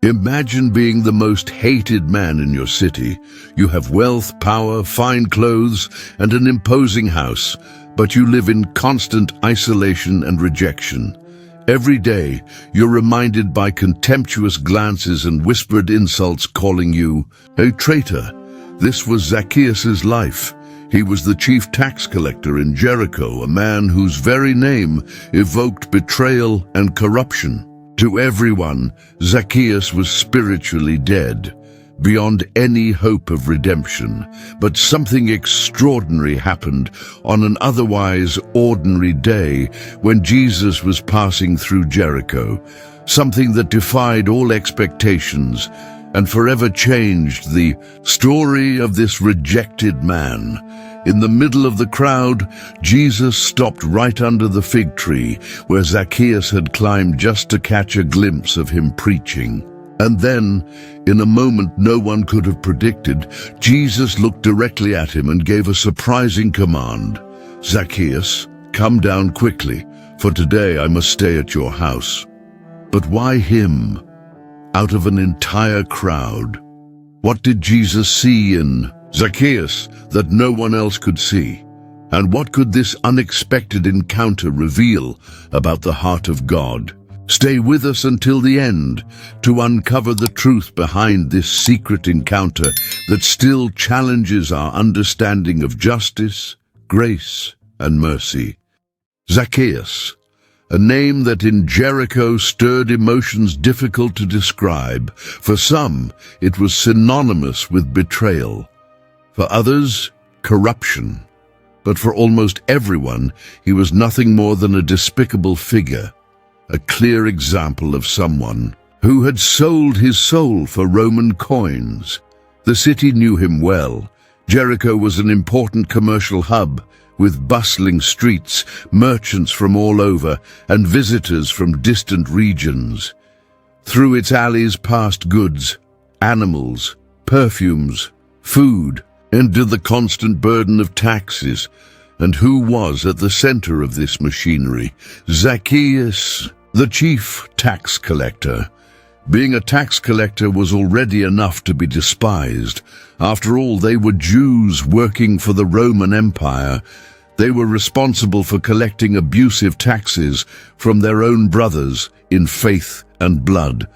Imagine being the most hated man in your city. You have wealth, power, fine clothes, and an imposing house, but you live in constant isolation and rejection. Every day, you're reminded by contemptuous glances and whispered insults calling you a traitor. This was Zacchaeus' life. He was the chief tax collector in Jericho, a man whose very name evoked betrayal and corruption. To everyone, Zacchaeus was spiritually dead, beyond any hope of redemption. But something extraordinary happened on an otherwise ordinary day when Jesus was passing through Jericho, something that defied all expectations and forever changed the story of this rejected man. In the middle of the crowd, Jesus stopped right under the fig tree where Zacchaeus had climbed just to catch a glimpse of him preaching. And then, in a moment no one could have predicted, Jesus looked directly at him and gave a surprising command. "Zacchaeus, come down quickly, for today I must stay at your house." But why him? Out of an entire crowd. What did Jesus see in Zacchaeus that no one else could see? And what could this unexpected encounter reveal about the heart of God? Stay with us until the end to uncover the truth behind this secret encounter that still challenges our understanding of justice, grace, and mercy. Zacchaeus, a name that in Jericho stirred emotions difficult to describe. For some, it was synonymous with betrayal. For others, corruption. But for almost everyone, he was nothing more than a despicable figure, a clear example of someone who had sold his soul for Roman coins. The city knew him well. Jericho was an important commercial hub, with bustling streets, merchants from all over, and visitors from distant regions. Through its alleys passed goods, animals, perfumes, food, and the constant burden of taxes. And who was at the center of this machinery? Zacchaeus, the chief tax collector. Being a tax collector was already enough to be despised. After all, they were Jews working for the Roman Empire. They were responsible for collecting abusive taxes from their own brothers in faith and blood.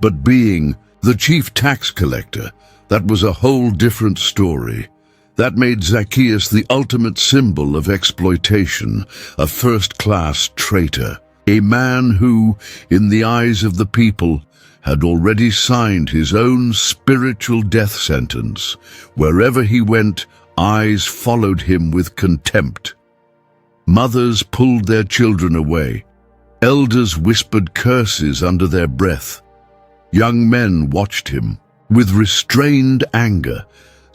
But being the chief tax collector, that was a whole different story. That made Zacchaeus the ultimate symbol of exploitation, a first-class traitor, a man who, in the eyes of the people, had already signed his own spiritual death sentence. Wherever he went, eyes followed him with contempt. Mothers pulled their children away. Elders whispered curses under their breath. Young men watched him with restrained anger.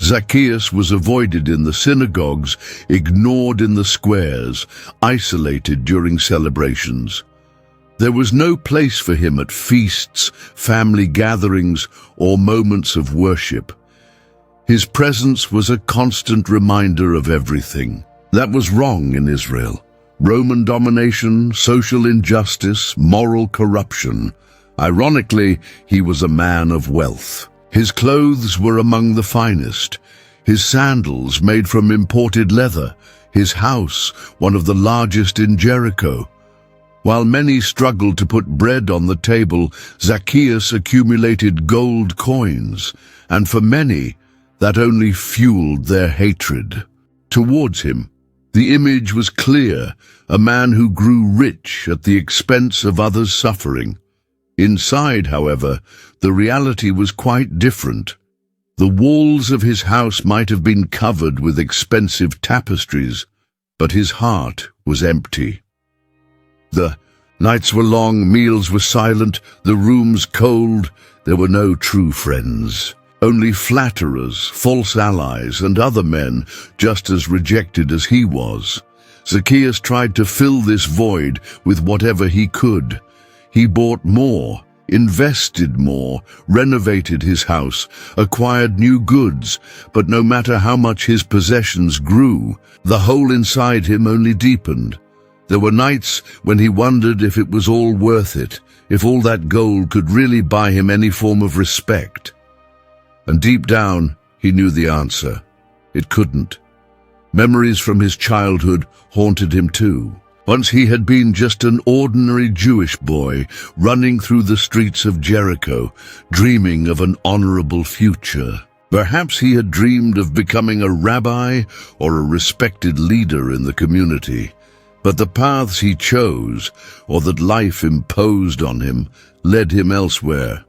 Zacchaeus was avoided in the synagogues, ignored in the squares, isolated during celebrations. There was no place for him at feasts, family gatherings, or moments of worship. His presence was a constant reminder of everything that was wrong in Israel: Roman domination, social injustice, moral corruption. Ironically, he was a man of wealth. His clothes were among the finest, his sandals made from imported leather, his house one of the largest in Jericho. While many struggled to put bread on the table, Zacchaeus accumulated gold coins, and for many, that only fueled their hatred towards him. The image was clear: a man who grew rich at the expense of others' suffering. Inside, however, the reality was quite different. The walls of his house might have been covered with expensive tapestries, but his heart was empty. The nights were long, meals were silent, the rooms cold. There were no true friends, only flatterers, false allies, and other men just as rejected as he was. Zacchaeus tried to fill this void with whatever he could. He bought more, invested more, renovated his house, acquired new goods, but no matter how much his possessions grew, the hole inside him only deepened. There were nights when he wondered if it was all worth it, if all that gold could really buy him any form of respect. And deep down, he knew the answer. It couldn't. Memories from his childhood haunted him too. Once he had been just an ordinary Jewish boy running through the streets of Jericho, dreaming of an honorable future. Perhaps he had dreamed of becoming a rabbi or a respected leader in the community. But the paths he chose, or that life imposed on him, led him elsewhere,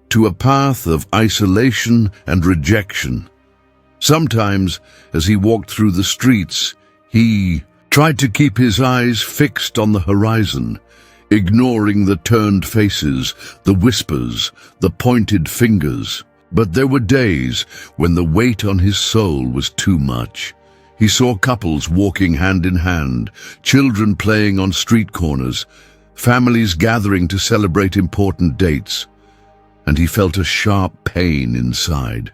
to a path of isolation and rejection. Sometimes, as he walked through the streets, he tried to keep his eyes fixed on the horizon, ignoring the turned faces, the whispers, the pointed fingers. But there were days when the weight on his soul was too much. He saw couples walking hand in hand, children playing on street corners, families gathering to celebrate important dates, and he felt a sharp pain inside,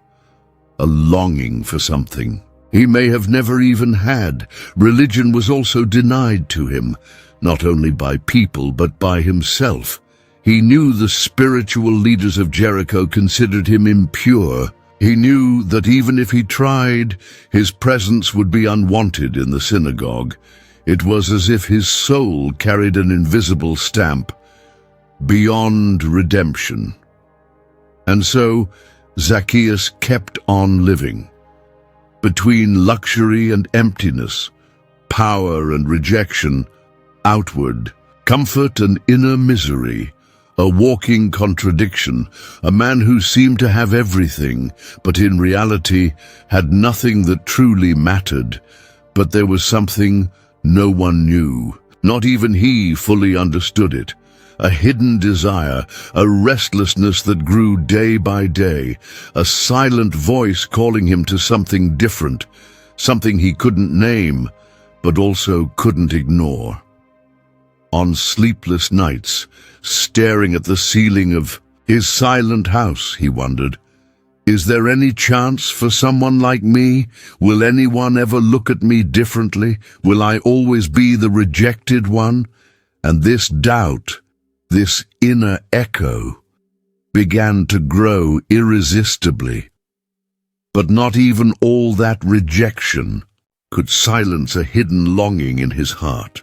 a longing for something he may have never even had. Religion was also denied to him, not only by people but by himself. He knew the spiritual leaders of Jericho considered him impure. He knew that even if he tried, his presence would be unwanted in the synagogue. It was as if his soul carried an invisible stamp, beyond redemption. And so, Zacchaeus kept on living. Between luxury and emptiness, power and rejection, outward comfort and inner misery, a walking contradiction, a man who seemed to have everything, but in reality had nothing that truly mattered. But there was something no one knew. Not even he fully understood it. A hidden desire, a restlessness that grew day by day, a silent voice calling him to something different, something he couldn't name, but also couldn't ignore. On sleepless nights, staring at the ceiling of his silent house, he wondered, is there any chance for someone like me? Will anyone ever look at me differently? Will I always be the rejected one? And this doubt, this inner echo, began to grow irresistibly. But not even all that rejection could silence a hidden longing in his heart.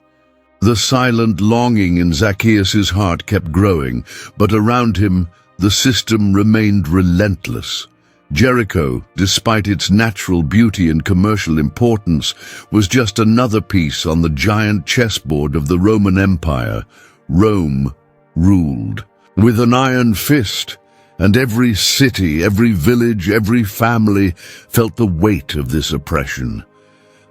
The silent longing in Zacchaeus' heart kept growing, but around him the system remained relentless. Jericho, despite its natural beauty and commercial importance, was just another piece on the giant chessboard of the Roman Empire. Rome ruled with an iron fist, and every city, every village, every family felt the weight of this oppression.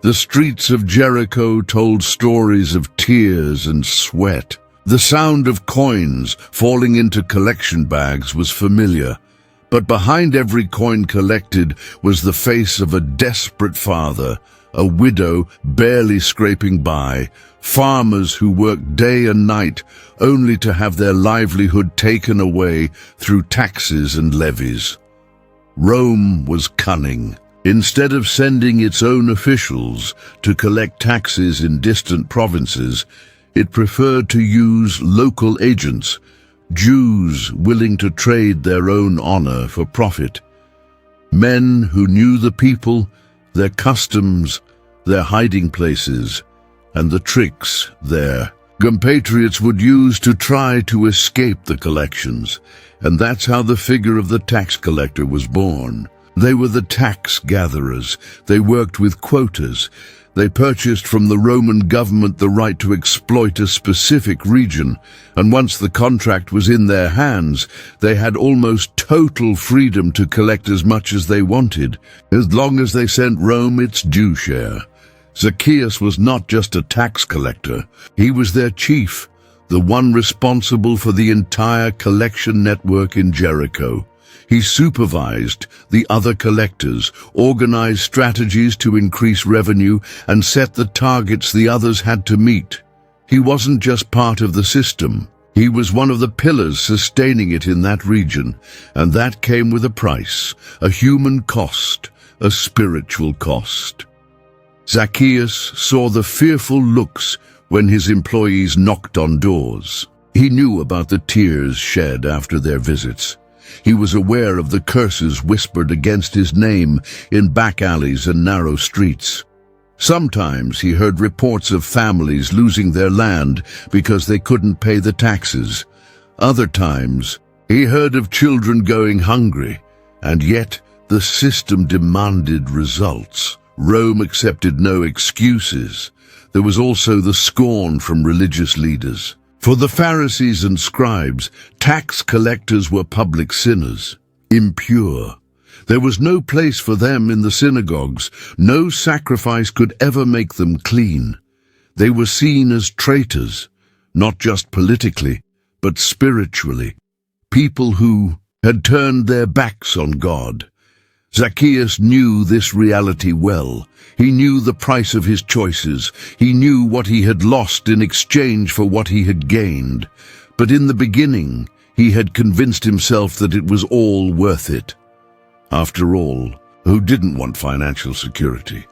The streets of Jericho told stories of tears and sweat. The sound of coins falling into collection bags was familiar, but behind every coin collected was the face of a desperate father, a widow barely scraping by, farmers who worked day and night only to have their livelihood taken away through taxes and levies. Rome was cunning. Instead of sending its own officials to collect taxes in distant provinces, it preferred to use local agents, Jews willing to trade their own honor for profit. Men who knew the people, their customs, their hiding places, and the tricks their compatriots would use to try to escape the collections. And that's how the figure of the tax collector was born. They were the tax gatherers. They worked with quotas. They purchased from the Roman government the right to exploit a specific region, and once the contract was in their hands, they had almost total freedom to collect as much as they wanted, as long as they sent Rome its due share. Zacchaeus was not just a tax collector. He was their chief, the one responsible for the entire collection network in Jericho. He supervised the other collectors, organized strategies to increase revenue, and set the targets the others had to meet. He wasn't just part of the system. He was one of the pillars sustaining it in that region, and that came with a price, a human cost, a spiritual cost. Zacchaeus saw the fearful looks when his employees knocked on doors. He knew about the tears shed after their visits. He was aware of the curses whispered against his name in back alleys and narrow streets. Sometimes he heard reports of families losing their land because they couldn't pay the taxes. Other times, he heard of children going hungry, and yet the system demanded results. Rome accepted no excuses. There was also the scorn from religious leaders. For the Pharisees and scribes, tax collectors were public sinners, impure. There was no place for them in the synagogues. No sacrifice could ever make them clean. They were seen as traitors, not just politically, but spiritually. People who had turned their backs on God. Zacchaeus knew this reality well. He knew the price of his choices. He knew what he had lost in exchange for what he had gained. But in the beginning, he had convinced himself that it was all worth it. After all, who didn't want financial security?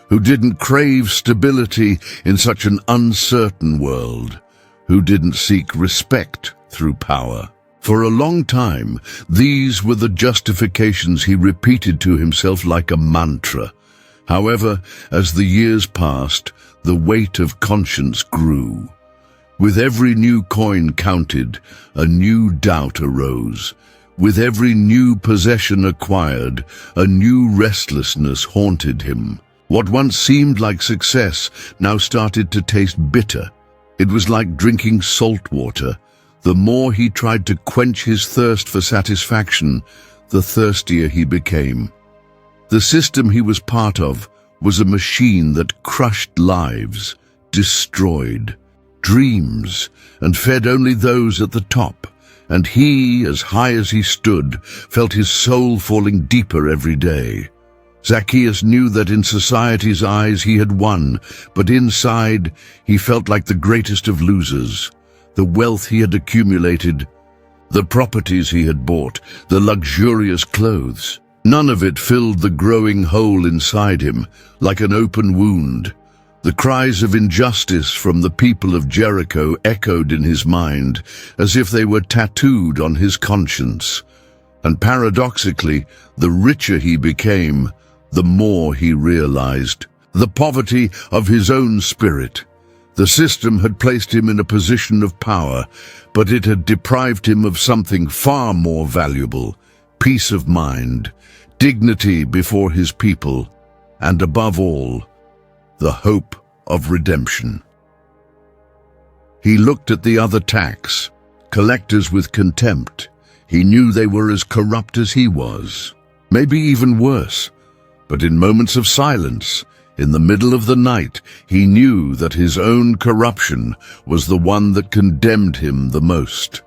Who didn't crave stability in such an uncertain world? Who didn't seek respect through power? For a long time, these were the justifications he repeated to himself like a mantra. However, as the years passed, the weight of conscience grew. With every new coin counted, a new doubt arose. With every new possession acquired, a new restlessness haunted him. What once seemed like success now started to taste bitter. It was like drinking salt water. The more he tried to quench his thirst for satisfaction, the thirstier he became. The system he was part of was a machine that crushed lives, destroyed dreams, and fed only those at the top. And he, as high as he stood, felt his soul falling deeper every day. Zacchaeus knew that in society's eyes he had won, but inside he felt like the greatest of losers. The wealth he had accumulated, the properties he had bought, the luxurious clothes, none of it filled the growing hole inside him, like an open wound. The cries of injustice from the people of Jericho echoed in his mind, as if they were tattooed on his conscience. And paradoxically, the richer he became, the more he realized the poverty of his own spirit. The system had placed him in a position of power, but it had deprived him of something far more valuable: peace of mind, dignity before his people, and above all, the hope of redemption. He looked at the other tax collectors with contempt. He knew they were as corrupt as he was, maybe even worse. But in moments of silence, in the middle of the night, he knew that his own corruption was the one that condemned him the most.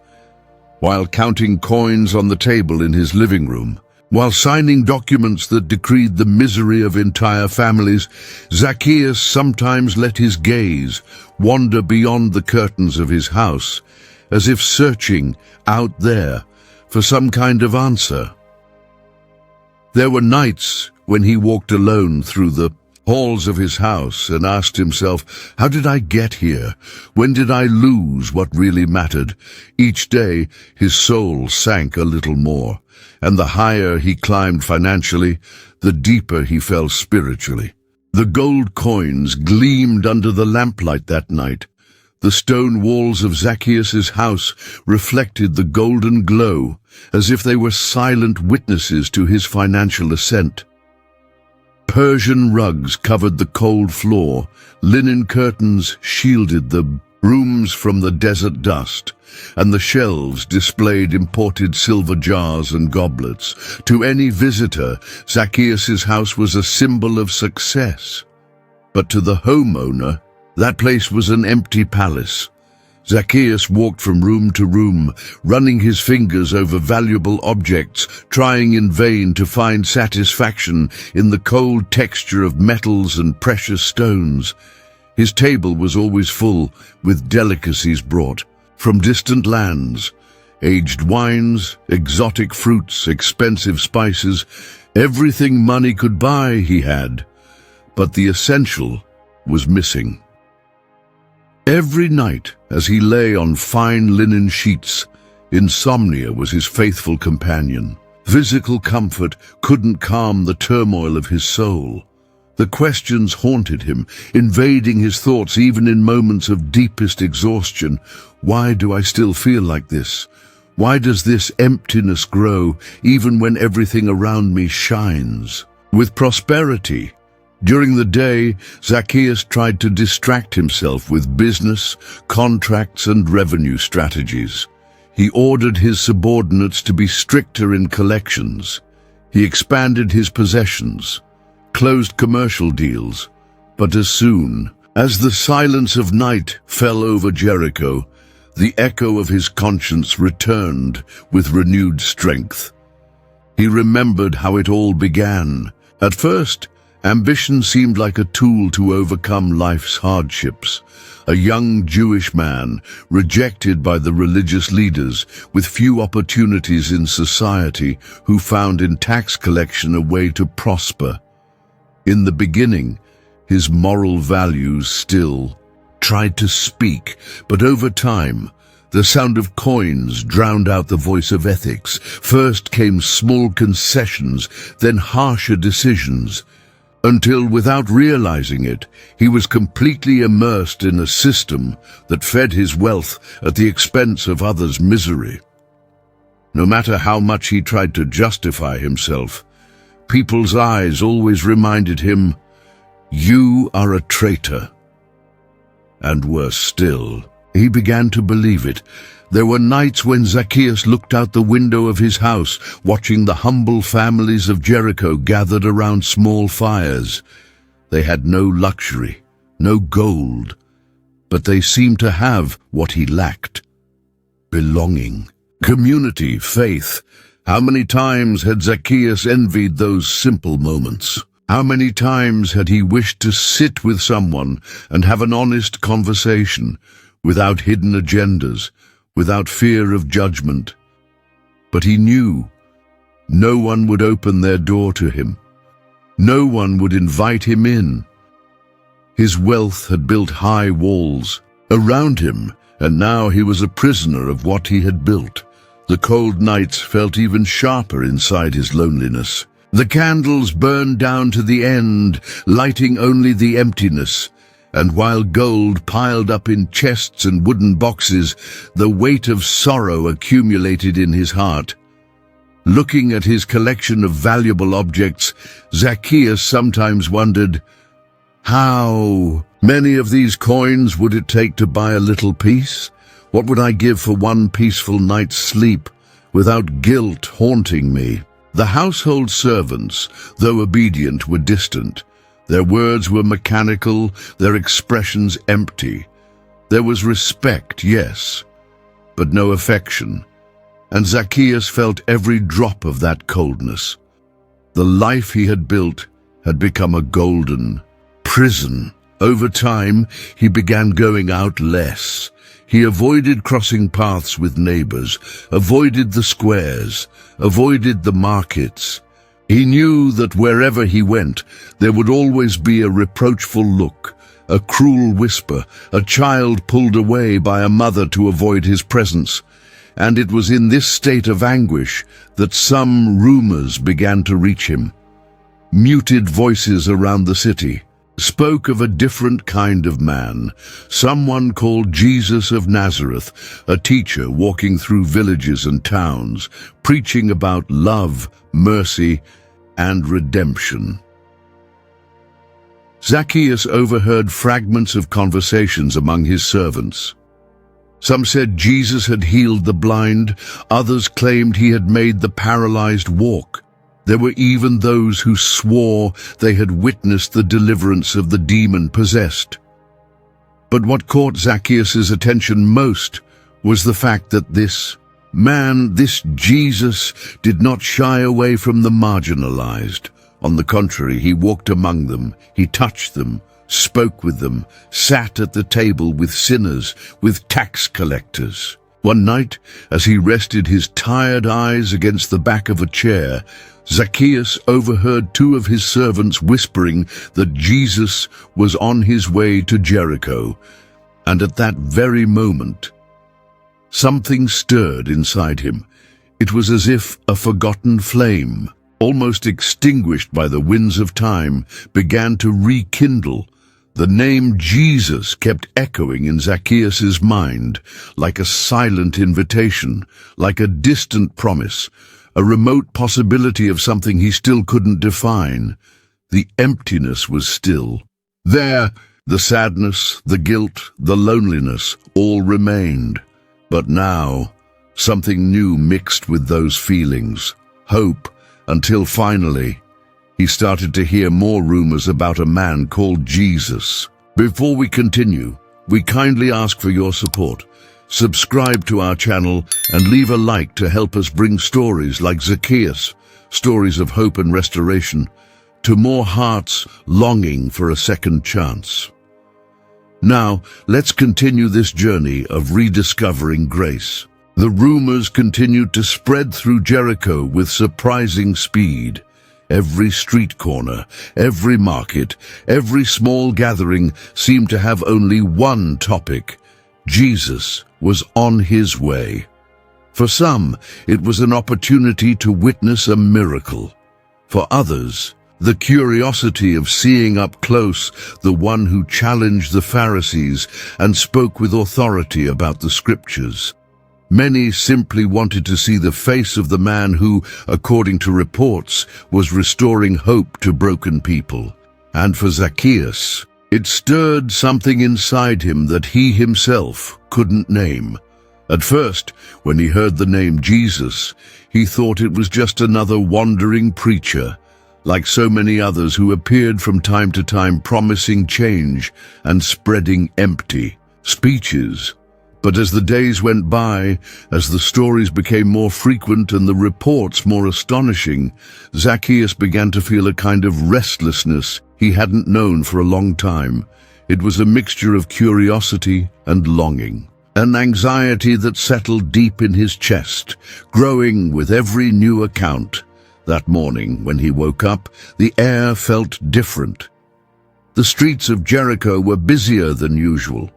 While counting coins on the table in his living room, while signing documents that decreed the misery of entire families, Zacchaeus sometimes let his gaze wander beyond the curtains of his house, as if searching out there for some kind of answer. There were nights when he walked alone through the halls of his house and asked himself, how did I get here? When did I lose what really mattered? Each day, his soul sank a little more, and the higher he climbed financially, the deeper he fell spiritually. The gold coins gleamed under the lamplight that night. The stone walls of Zacchaeus' house reflected the golden glow, as if they were silent witnesses to his financial ascent. Persian rugs covered the cold floor, linen curtains shielded the rooms from the desert dust, and the shelves displayed imported silver jars and goblets. To any visitor, Zacchaeus' house was a symbol of success. But to the homeowner, that place was an empty palace. Zacchaeus walked from room to room, running his fingers over valuable objects, trying in vain to find satisfaction in the cold texture of metals and precious stones. His table was always full, with delicacies brought from distant lands, aged wines, exotic fruits, expensive spices. Everything money could buy he had, but the essential was missing. Every night, as he lay on fine linen sheets, insomnia was his faithful companion. Physical comfort couldn't calm the turmoil of his soul. The questions haunted him, invading his thoughts even in moments of deepest exhaustion. Why do I still feel like this? Why does this emptiness grow even when everything around me shines? With prosperity, during the day, Zacchaeus tried to distract himself with business, contracts, and revenue strategies. He ordered his subordinates to be stricter in collections. He expanded his possessions, closed commercial deals, but as soon as the silence of night fell over Jericho, the echo of his conscience returned with renewed strength. He remembered how it all began. At first, ambition seemed like a tool to overcome life's hardships. A young Jewish man, rejected by the religious leaders, with few opportunities in society, who found in tax collection a way to prosper. In the beginning, his moral values still tried to speak, but over time, the sound of coins drowned out the voice of ethics. First came small concessions, then harsher decisions, until, without realizing it, he was completely immersed in a system that fed his wealth at the expense of others' misery. No matter how much he tried to justify himself, people's eyes always reminded him, "You are a traitor." And worse still, he began to believe it. There were nights when Zacchaeus looked out the window of his house, watching the humble families of Jericho gathered around small fires. They had no luxury, no gold, but they seemed to have what he lacked: belonging, community, faith. How many times had Zacchaeus envied those simple moments? How many times had he wished to sit with someone and have an honest conversation, without hidden agendas, without fear of judgment? But he knew no one would open their door to him. No one would invite him in. His wealth had built high walls around him, and now he was a prisoner of what he had built. The cold nights felt even sharper inside his loneliness. The candles burned down to the end, lighting only the emptiness. And while gold piled up in chests and wooden boxes, the weight of sorrow accumulated in his heart. Looking at his collection of valuable objects, Zacchaeus sometimes wondered, how many of these coins would it take to buy a little peace? What would I give for one peaceful night's sleep, without guilt haunting me? The household servants, though obedient, were distant. Their words were mechanical, their expressions empty. There was respect, yes, but no affection, and Zacchaeus felt every drop of that coldness. The life he had built had become a golden prison. Over time, he began going out less. He avoided crossing paths with neighbors, avoided the squares, avoided the markets. He knew that wherever he went, there would always be a reproachful look, a cruel whisper, a child pulled away by a mother to avoid his presence. And it was in this state of anguish that some rumors began to reach him. Muted voices around the city spoke of a different kind of man, someone called Jesus of Nazareth, a teacher walking through villages and towns, preaching about love, mercy, and redemption. Zacchaeus overheard fragments of conversations among his servants. Some said Jesus had healed the blind, others claimed he had made the paralyzed walk. There were even those who swore they had witnessed the deliverance of the demon-possessed. But what caught Zacchaeus' attention most was the fact that this man, this Jesus, did not shy away from the marginalized. On the contrary, he walked among them, he touched them, spoke with them, sat at the table with sinners, with tax collectors. One night, as he rested his tired eyes against the back of a chair, Zacchaeus overheard two of his servants whispering that Jesus was on his way to Jericho. And at that very moment, something stirred inside him. It was as if a forgotten flame, almost extinguished by the winds of time, began to rekindle. The name Jesus kept echoing in Zacchaeus' mind, like a silent invitation, like a distant promise, a remote possibility of something he still couldn't define. The emptiness was still there. The sadness, the guilt, the loneliness, all remained. But now, something new mixed with those feelings, hope, until finally, he started to hear more rumors about a man called Jesus. Before we continue, we kindly ask for your support. Subscribe to our channel and leave a like to help us bring stories like Zacchaeus, stories of hope and restoration, to more hearts longing for a second chance. Now, let's continue this journey of rediscovering grace. The rumors continued to spread through Jericho with surprising speed. Every street corner, every market, every small gathering seemed to have only one topic: Jesus was on his way. For some, it was an opportunity to witness a miracle. For others, the curiosity of seeing up close the one who challenged the Pharisees and spoke with authority about the scriptures. Many simply wanted to see the face of the man who, according to reports, was restoring hope to broken people. And for Zacchaeus, it stirred something inside him that he himself couldn't name. At first, when he heard the name Jesus, he thought it was just another wandering preacher, like so many others who appeared from time to time promising change and spreading empty speeches. But as the days went by, as the stories became more frequent and the reports more astonishing, Zacchaeus began to feel a kind of restlessness he hadn't known for a long time. It was a mixture of curiosity and longing, an anxiety that settled deep in his chest, growing with every new account. That morning, when he woke up, the air felt different. The streets of Jericho were busier than usual.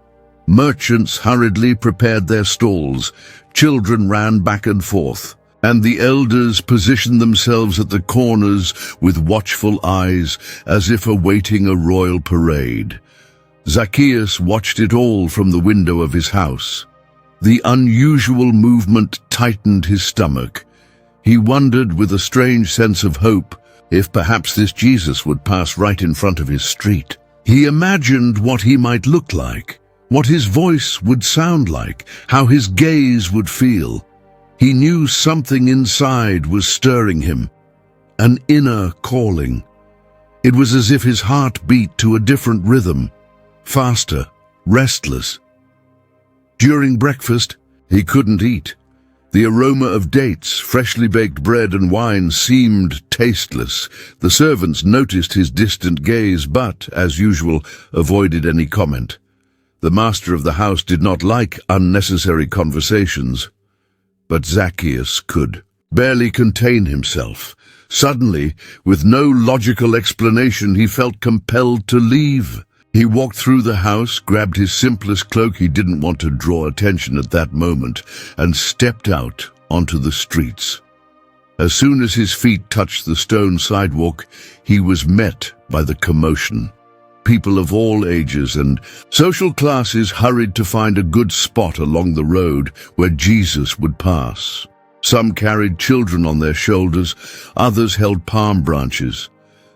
Merchants hurriedly prepared their stalls, children ran back and forth, and the elders positioned themselves at the corners with watchful eyes, as if awaiting a royal parade. Zacchaeus watched it all from the window of his house. The unusual movement tightened his stomach. He wondered with a strange sense of hope if perhaps this Jesus would pass right in front of his street. He imagined what he might look like, what his voice would sound like, how his gaze would feel. He knew something inside was stirring him, an inner calling. It was as if his heart beat to a different rhythm, faster, restless. During breakfast, he couldn't eat. The aroma of dates, freshly baked bread and wine seemed tasteless. The servants noticed his distant gaze but, as usual, avoided any comment. The master of the house did not like unnecessary conversations, but Zacchaeus could barely contain himself. Suddenly, with no logical explanation, he felt compelled to leave. He walked through the house, grabbed his simplest cloak — he didn't want to draw attention at that moment — and stepped out onto the streets. As soon as his feet touched the stone sidewalk, he was met by the commotion. People of all ages and social classes hurried to find a good spot along the road where Jesus would pass. Some carried children on their shoulders, others held palm branches.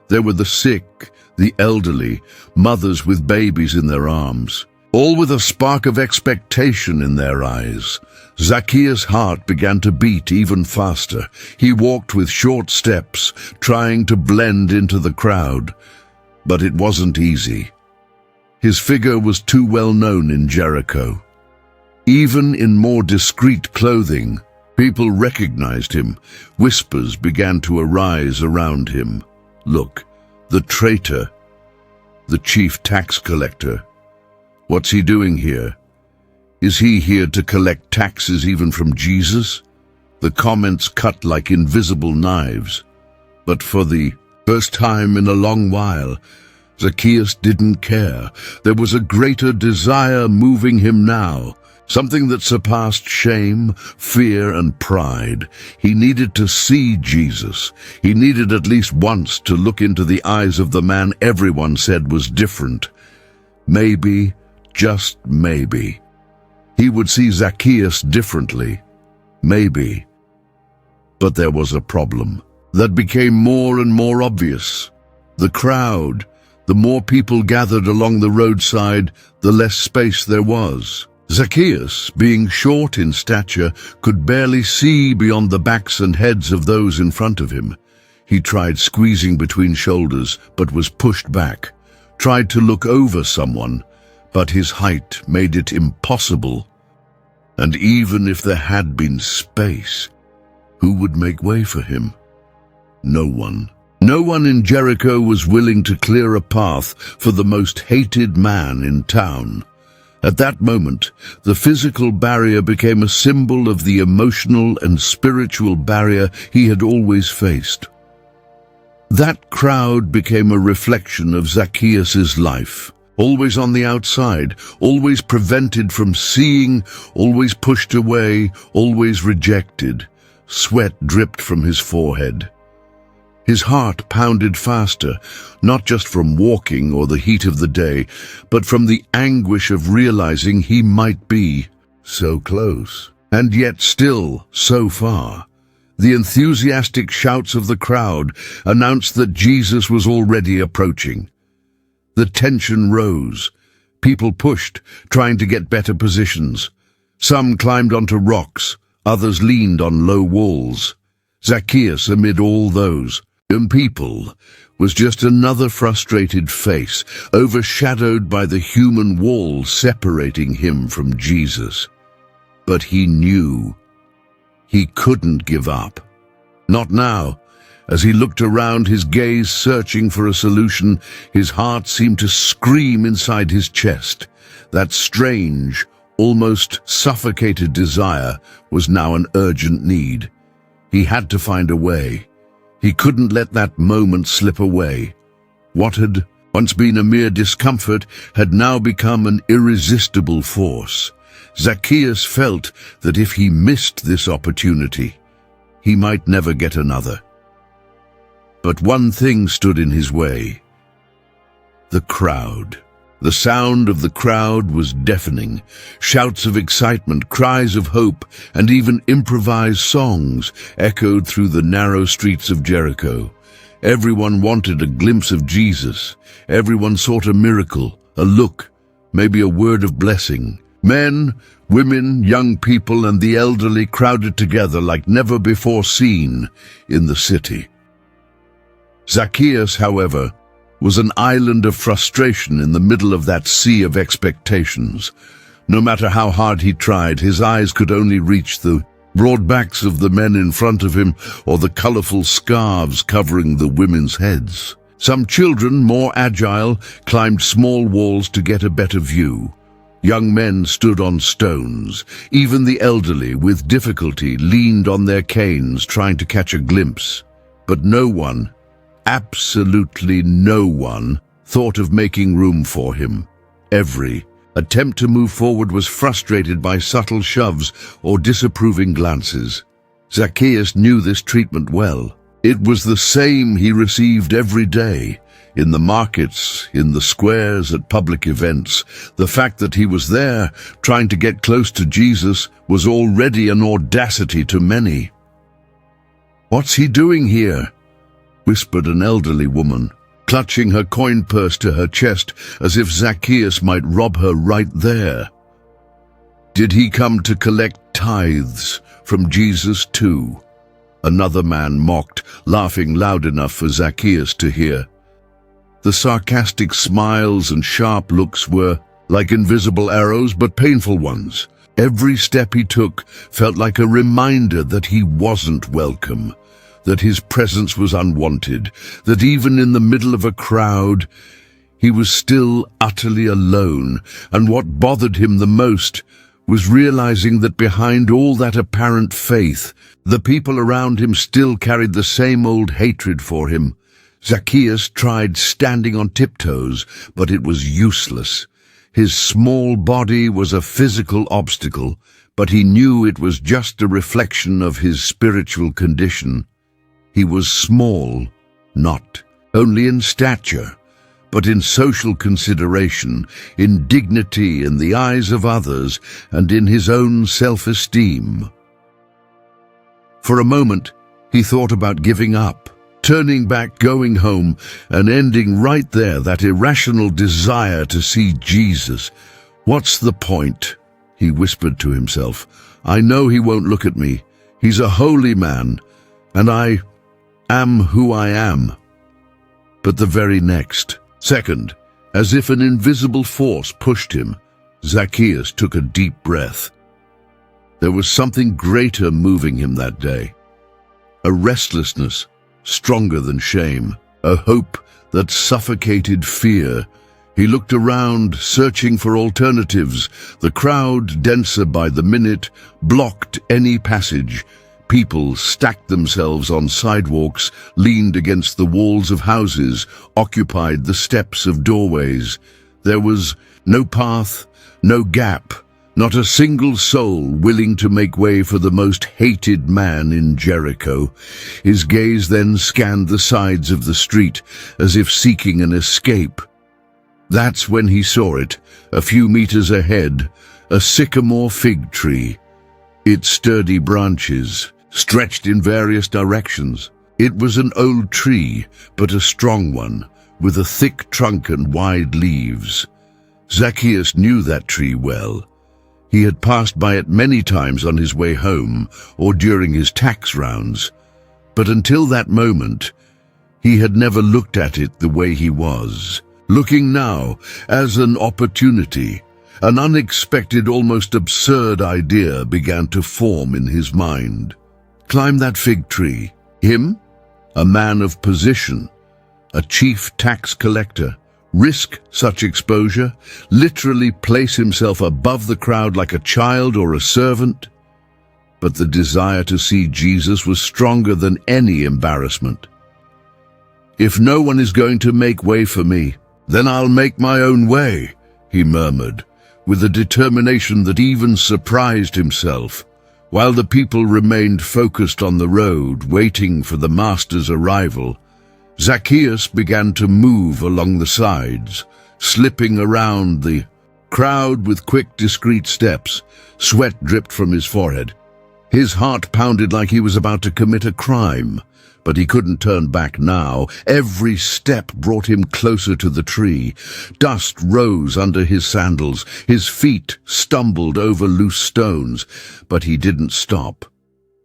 There were the sick, the elderly, mothers with babies in their arms, all with a spark of expectation in their eyes. Zacchaeus' heart began to beat even faster. He walked with short steps, trying to blend into the crowd. But it wasn't easy. His figure was too well known in Jericho. Even in more discreet clothing, people recognized him. Whispers began to arise around him. Look, the traitor, the chief tax collector. What's he doing here? Is he here to collect taxes even from Jesus? The comments cut like invisible knives. But for the first time in a long while, Zacchaeus didn't care. There was a greater desire moving him now, something that surpassed shame, fear, and pride. He needed to see Jesus. He needed at least once to look into the eyes of the man everyone said was different. Maybe, just maybe, he would see Zacchaeus differently. Maybe. But there was a problem that became more and more obvious. The crowd. The more people gathered along the roadside, the less space there was. Zacchaeus, being short in stature, could barely see beyond the backs and heads of those in front of him. He tried squeezing between shoulders, but was pushed back. Tried to look over someone, but his height made it impossible. And even if there had been space, who would make way for him? No one. No one in Jericho was willing to clear a path for the most hated man in town. At that moment, the physical barrier became a symbol of the emotional and spiritual barrier he had always faced. That crowd became a reflection of Zacchaeus' life. Always on the outside, always prevented from seeing, always pushed away, always rejected. Sweat dripped from his forehead. His heart pounded faster, not just from walking or the heat of the day, but from the anguish of realizing he might be so close, and yet still so far. The enthusiastic shouts of the crowd announced that Jesus was already approaching. The tension rose. People pushed, trying to get better positions. Some climbed onto rocks, others leaned on low walls. Zacchaeus, amid all those people, was just another frustrated face, overshadowed by the human wall separating him from Jesus. But he knew he couldn't give up. Not now. As he looked around, his gaze searching for a solution, his heart seemed to scream inside his chest. That strange, almost suffocated desire was now an urgent need. He had to find a way. He couldn't let that moment slip away. What had once been a mere discomfort had now become an irresistible force. Zacchaeus felt that if he missed this opportunity, he might never get another. But one thing stood in his way: the crowd. The sound of the crowd was deafening. Shouts of excitement, cries of hope, and even improvised songs echoed through the narrow streets of Jericho. Everyone wanted a glimpse of Jesus. Everyone sought a miracle, a look, maybe a word of blessing. Men, women, young people, and the elderly crowded together like never before seen in the city. Zacchaeus, however, was an island of frustration in the middle of that sea of expectations. No matter how hard he tried, his eyes could only reach the broad backs of the men in front of him or the colorful scarves covering the women's heads. Some children, more agile, climbed small walls to get a better view. Young men stood on stones. Even the elderly, with difficulty, leaned on their canes trying to catch a glimpse. But no one, absolutely no one, thought of making room for him. Every attempt to move forward was frustrated by subtle shoves or disapproving glances. Zacchaeus knew this treatment well. It was the same he received every day, in the markets, in the squares, at public events. The fact that he was there, trying to get close to Jesus, was already an audacity to many. "What's he doing here?" whispered an elderly woman, clutching her coin purse to her chest as if Zacchaeus might rob her right there. Did he come to collect tithes from Jesus too? Another man mocked, laughing loud enough for Zacchaeus to hear. The sarcastic smiles and sharp looks were like invisible arrows, but painful ones. Every step he took felt like a reminder that he wasn't welcome, that his presence was unwanted, that even in the middle of a crowd, he was still utterly alone. And what bothered him the most was realizing that behind all that apparent faith, the people around him still carried the same old hatred for him. Zacchaeus tried standing on tiptoes, but it was useless. His small body was a physical obstacle, but he knew it was just a reflection of his spiritual condition. He was small, not only in stature, but in social consideration, in dignity in the eyes of others, and in his own self-esteem. For a moment, he thought about giving up, turning back, going home, and ending right there, that irrational desire to see Jesus. "What's the point?" he whispered to himself. "I know he won't look at me. He's a holy man, and I am who I am." But the very next second, as if an invisible force pushed him, Zacchaeus took a deep breath. There was something greater moving him that day. A restlessness stronger than shame, a hope that suffocated fear. He looked around, searching for alternatives. The crowd, denser by the minute, blocked any passage. People stacked themselves on sidewalks, leaned against the walls of houses, occupied the steps of doorways. There was no path, no gap, not a single soul willing to make way for the most hated man in Jericho. His gaze then scanned the sides of the street, as if seeking an escape. That's when he saw it, a few meters ahead, a sycamore fig tree. Its sturdy branches stretched in various directions. It was an old tree, but a strong one, with a thick trunk and wide leaves. Zacchaeus knew that tree well. He had passed by it many times on his way home or during his tax rounds, but until that moment, he had never looked at it the way he was, looking now as an opportunity. An unexpected, almost absurd idea began to form in his mind. Climb that fig tree. Him, a man of position, a chief tax collector, risk such exposure, literally place himself above the crowd like a child or a servant. But the desire to see Jesus was stronger than any embarrassment. "If no one is going to make way for me, then I'll make my own way," he murmured, with a determination that even surprised himself. While the people remained focused on the road, waiting for the master's arrival, Zacchaeus began to move along the sides, slipping around the crowd with quick, discreet steps. Sweat dripped from his forehead. His heart pounded like he was about to commit a crime, but he couldn't turn back now. Every step brought him closer to the tree. Dust rose under his sandals. His feet stumbled over loose stones, but he didn't stop.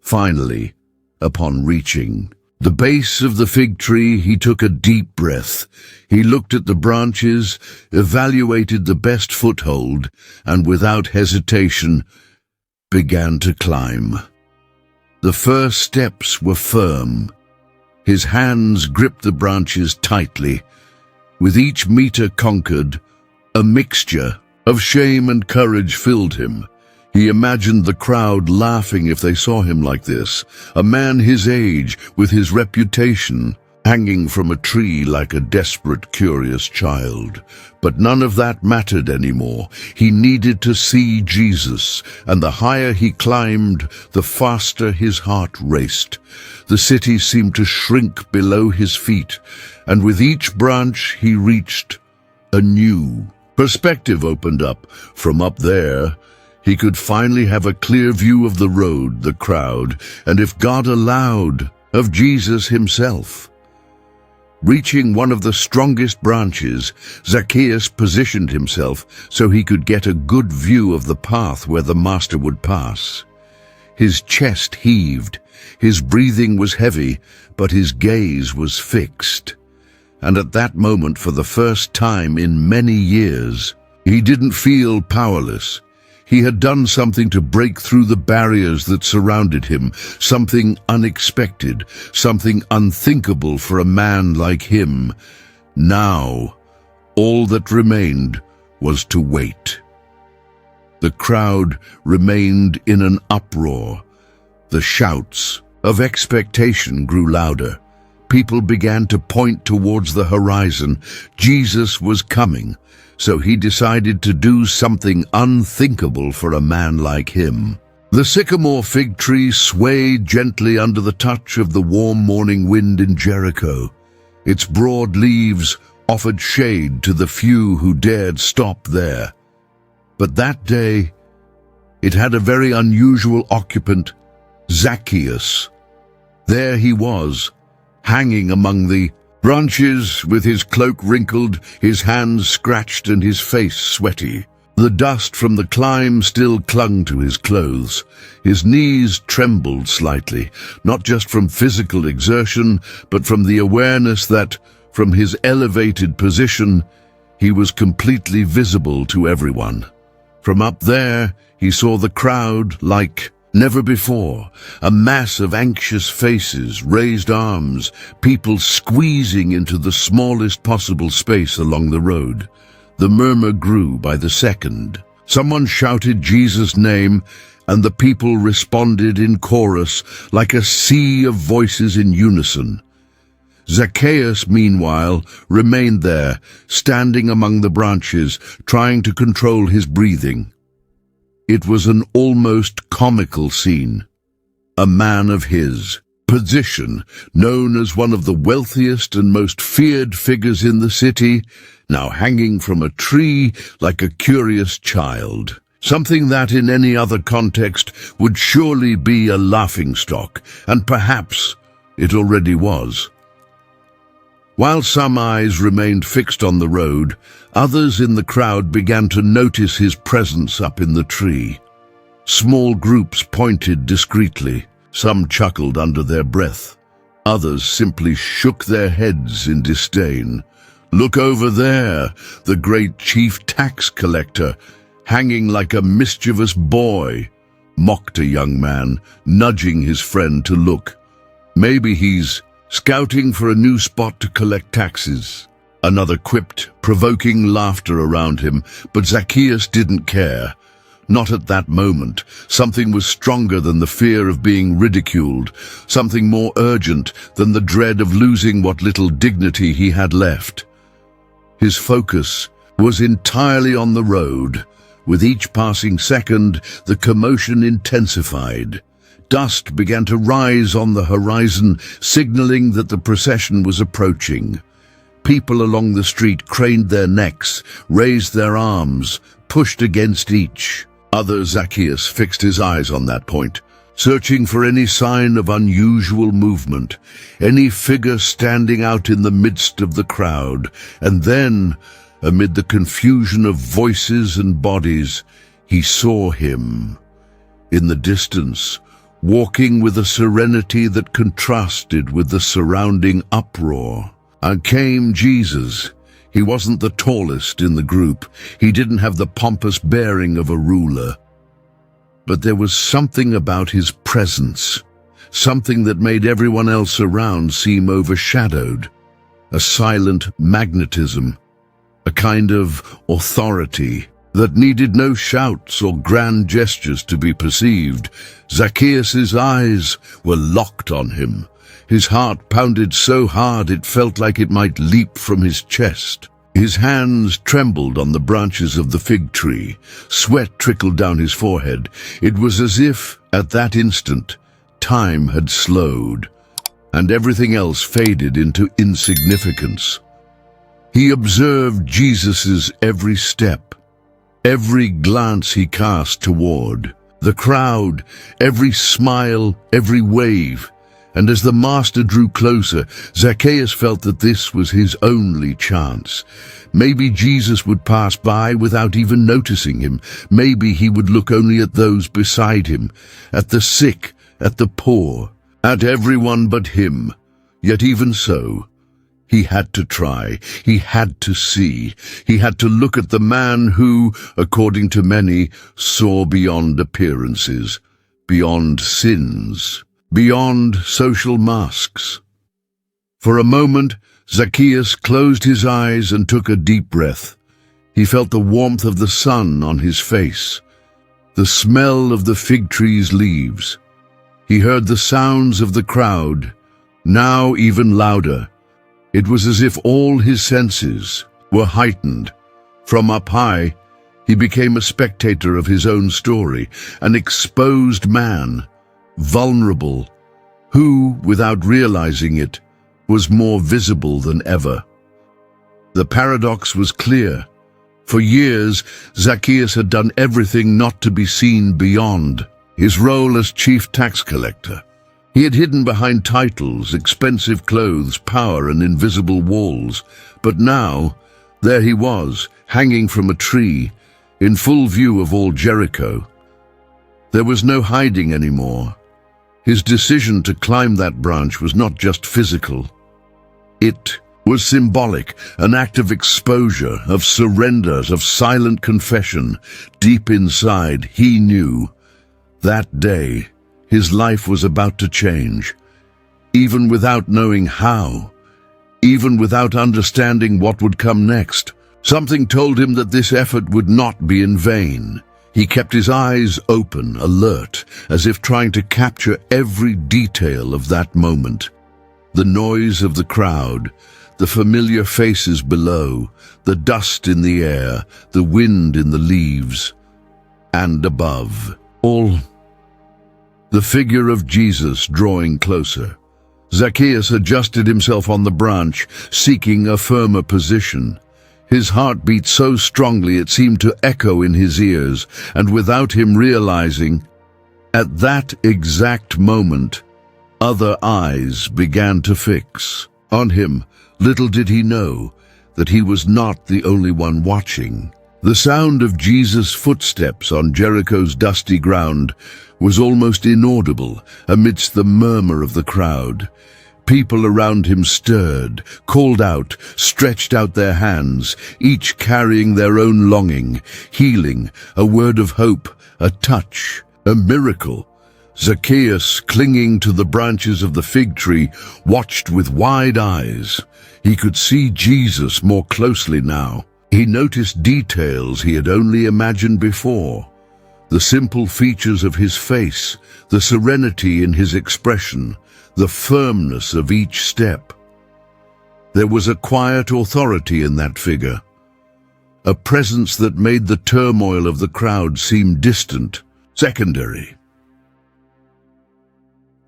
Finally, upon reaching the base of the fig tree, he took a deep breath. He looked at the branches, evaluated the best foothold, and without hesitation began to climb. The first steps were firm. His hands gripped the branches tightly. With each meter conquered, a mixture of shame and courage filled him. He imagined the crowd laughing if they saw him like this, a man his age, with his reputation, hanging from a tree like a desperate, curious child. But none of that mattered anymore. He needed to see Jesus, and the higher he climbed, the faster his heart raced. The city seemed to shrink below his feet, and with each branch he reached, a new perspective opened up. From up there, he could finally have a clear view of the road, the crowd, and if God allowed, of Jesus himself. Reaching one of the strongest branches, Zacchaeus positioned himself so he could get a good view of the path where the master would pass. His chest heaved, his breathing was heavy, but his gaze was fixed. And at that moment, for the first time in many years, he didn't feel powerless. He had done something to break through the barriers that surrounded him, something unexpected, something unthinkable for a man like him. Now, all that remained was to wait. The crowd remained in an uproar. The shouts of expectation grew louder, People began to point towards the horizon. Jesus was coming, so he decided to do something unthinkable for a man like him. The sycamore fig tree swayed gently under the touch of the warm morning wind in Jericho. Its broad leaves offered shade to the few who dared stop there. But that day, it had a very unusual occupant, Zacchaeus. There he was, hanging among the branches with his cloak wrinkled, his hands scratched and his face sweaty. The dust from the climb still clung to his clothes. His knees trembled slightly, not just from physical exertion, but from the awareness that, from his elevated position, he was completely visible to everyone. From up there, he saw the crowd like never before, a mass of anxious faces, raised arms, people squeezing into the smallest possible space along the road. The murmur grew by the second. Someone shouted Jesus' name, and the people responded in chorus like a sea of voices in unison. Zacchaeus, meanwhile, remained there, standing among the branches, trying to control his breathing. It was an almost comical scene. A man of his position, known as one of the wealthiest and most feared figures in the city, now hanging from a tree like a curious child. Something that in any other context would surely be a laughingstock, and perhaps it already was. While some eyes remained fixed on the road, others in the crowd began to notice his presence up in the tree. Small groups pointed discreetly. Some chuckled under their breath. Others simply shook their heads in disdain. "Look over there, the great chief tax collector, hanging like a mischievous boy," mocked a young man, nudging his friend to look. "Maybe he's scouting for a new spot to collect taxes." Another quipped, provoking laughter around him, but Zacchaeus didn't care. Not at that moment. Something was stronger than the fear of being ridiculed, something more urgent than the dread of losing what little dignity he had left. His focus was entirely on the road. With each passing second, the commotion intensified. Dust began to rise on the horizon, signaling that the procession was approaching. People along the street craned their necks, raised their arms, pushed against each. Zacchaeus fixed his eyes on that point, searching for any sign of unusual movement, any figure standing out in the midst of the crowd. And then, amid the confusion of voices and bodies, he saw him. In the distance, walking with a serenity that contrasted with the surrounding uproar. And came Jesus. He wasn't the tallest in the group. He didn't have the pompous bearing of a ruler. But there was something about his presence, something that made everyone else around seem overshadowed. A silent magnetism, a kind of authority that needed no shouts or grand gestures to be perceived. Zacchaeus' eyes were locked on him. His heart pounded so hard it felt like it might leap from his chest. His hands trembled on the branches of the fig tree. Sweat trickled down his forehead. It was as if, at that instant, time had slowed, and everything else faded into insignificance. He observed Jesus' every step, every glance he cast toward the crowd, every smile, every wave. And as the master drew closer, Zacchaeus felt that this was his only chance. Maybe Jesus would pass by without even noticing him. Maybe he would look only at those beside him, at the sick, at the poor, at everyone but him. Yet even so, he had to try. He had to see. He had to look at the man who, according to many, saw beyond appearances, beyond sins, beyond social masks. For a moment, Zacchaeus closed his eyes and took a deep breath. He felt the warmth of the sun on his face, the smell of the fig tree's leaves. He heard the sounds of the crowd, now even louder. It was as if all his senses were heightened. From up high, he became a spectator of his own story, an exposed man, vulnerable, who, without realizing it, was more visible than ever. The paradox was clear. For years, Zacchaeus had done everything not to be seen beyond his role as chief tax collector. He had hidden behind titles, expensive clothes, power, and invisible walls. But now, there he was, hanging from a tree, in full view of all Jericho. There was no hiding anymore. His decision to climb that branch was not just physical. It was symbolic, an act of exposure, of surrender, of silent confession. Deep inside, he knew that day his life was about to change, even without knowing how, even without understanding what would come next. Something told him that this effort would not be in vain. He kept his eyes open, alert, as if trying to capture every detail of that moment. The noise of the crowd, the familiar faces below, the dust in the air, the wind in the leaves, and above, all the figure of Jesus drawing closer. Zacchaeus adjusted himself on the branch, seeking a firmer position. His heart beat so strongly it seemed to echo in his ears, and without him realizing, at that exact moment, other eyes began to fix on him. Little did he know that he was not the only one watching. The sound of Jesus' footsteps on Jericho's dusty ground was almost inaudible amidst the murmur of the crowd. People around him stirred, called out, stretched out their hands, each carrying their own longing, healing, a word of hope, a touch, a miracle. Zacchaeus, clinging to the branches of the fig tree, watched with wide eyes. He could see Jesus more closely now. He noticed details he had only imagined before. The simple features of his face, the serenity in his expression, the firmness of each step. There was a quiet authority in that figure, a presence that made the turmoil of the crowd seem distant, secondary.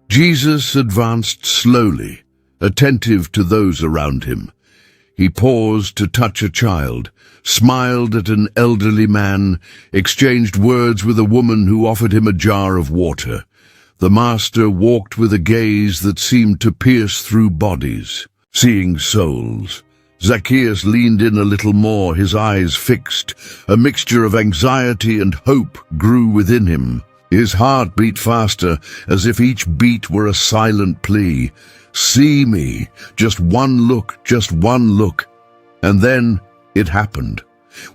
Jesus advanced slowly, attentive to those around him. He paused to touch a child, smiled at an elderly man, exchanged words with a woman who offered him a jar of water. The master walked with a gaze that seemed to pierce through bodies, seeing souls. Zacchaeus leaned in a little more, his eyes fixed. A mixture of anxiety and hope grew within him. His heart beat faster, as if each beat were a silent plea. See me, just one look, just one look. And then it happened.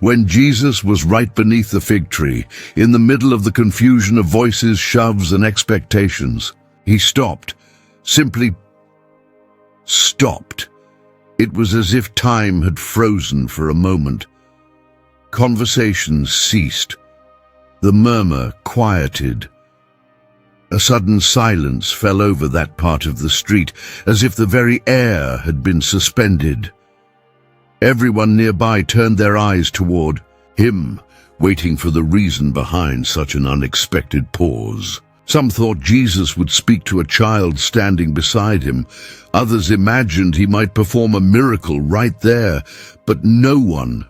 When Jesus was right beneath the fig tree, in the middle of the confusion of voices, shoves, and expectations, he stopped, simply stopped. It was as if time had frozen for a moment. Conversations ceased. The murmur quieted. A sudden silence fell over that part of the street, as if the very air had been suspended. Everyone nearby turned their eyes toward him, waiting for the reason behind such an unexpected pause. Some thought Jesus would speak to a child standing beside him. Others imagined he might perform a miracle right there. But no one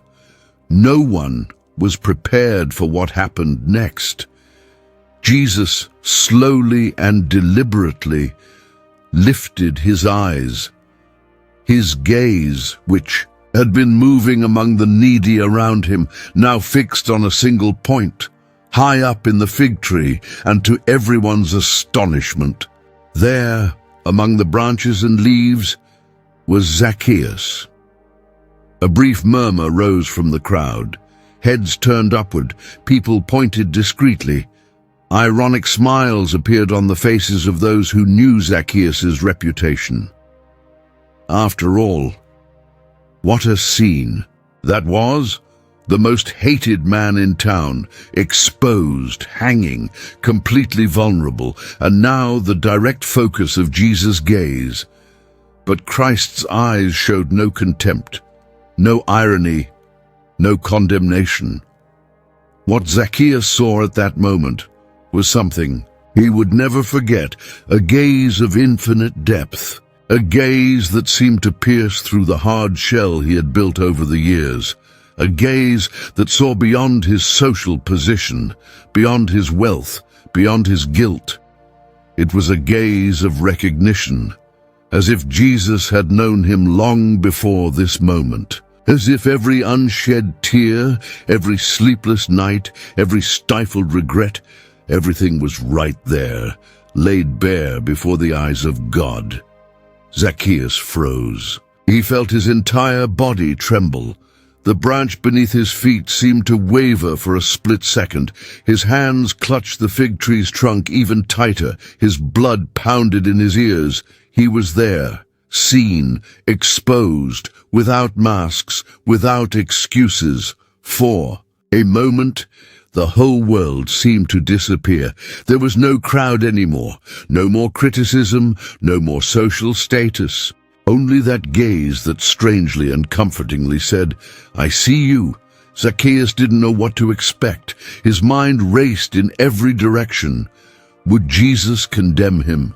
was prepared for what happened next. Jesus slowly and deliberately lifted his eyes. His gaze, which had been moving among the needy around him, now fixed on a single point, high up in the fig tree, and to everyone's astonishment, there, among the branches and leaves, was Zacchaeus. A brief murmur rose from the crowd. Heads turned upward, people pointed discreetly. Ironic smiles appeared on the faces of those who knew Zacchaeus' reputation. After all, what a scene that was! The most hated man in town, exposed, hanging, completely vulnerable, and now the direct focus of Jesus' gaze. But Christ's eyes showed no contempt, no irony, no condemnation. What Zacchaeus saw at that moment was something he would never forget, a gaze of infinite depth, a gaze that seemed to pierce through the hard shell he had built over the years, a gaze that saw beyond his social position, beyond his wealth, beyond his guilt. It was a gaze of recognition, as if Jesus had known him long before this moment, as if every unshed tear, every sleepless night, every stifled regret, everything was right there, laid bare before the eyes of God. Zacchaeus froze. He felt his entire body tremble. The branch beneath his feet seemed to waver for a split second. His hands clutched the fig tree's trunk even tighter. His blood pounded in his ears. He was there, seen, exposed, without masks, without excuses. For a moment, the whole world seemed to disappear. There was no crowd anymore, no more criticism, no more social status. Only that gaze that strangely and comfortingly said, "I see you." Zacchaeus didn't know what to expect. His mind raced in every direction. Would Jesus condemn him?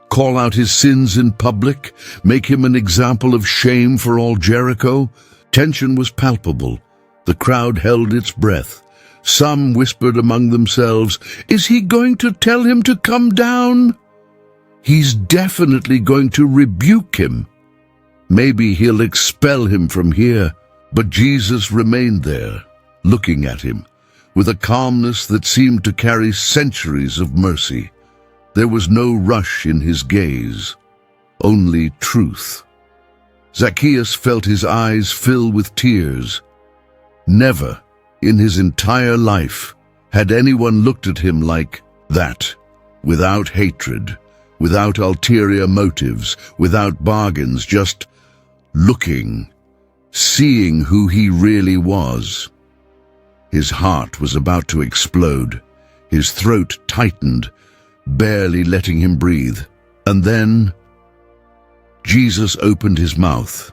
Call out his sins in public? Make him an example of shame for all Jericho? Tension was palpable. The crowd held its breath. Some whispered among themselves, "Is he going to tell him to come down? He's definitely going to rebuke him. Maybe he'll expel him from here." But Jesus remained there, looking at him, with a calmness that seemed to carry centuries of mercy. There was no rush in his gaze, only truth. Zacchaeus felt his eyes fill with tears. Never in his entire life had anyone looked at him like that, without hatred, without ulterior motives, without bargains, just looking, seeing who he really was. His heart was about to explode. His throat tightened, barely letting him breathe. And then Jesus opened his mouth.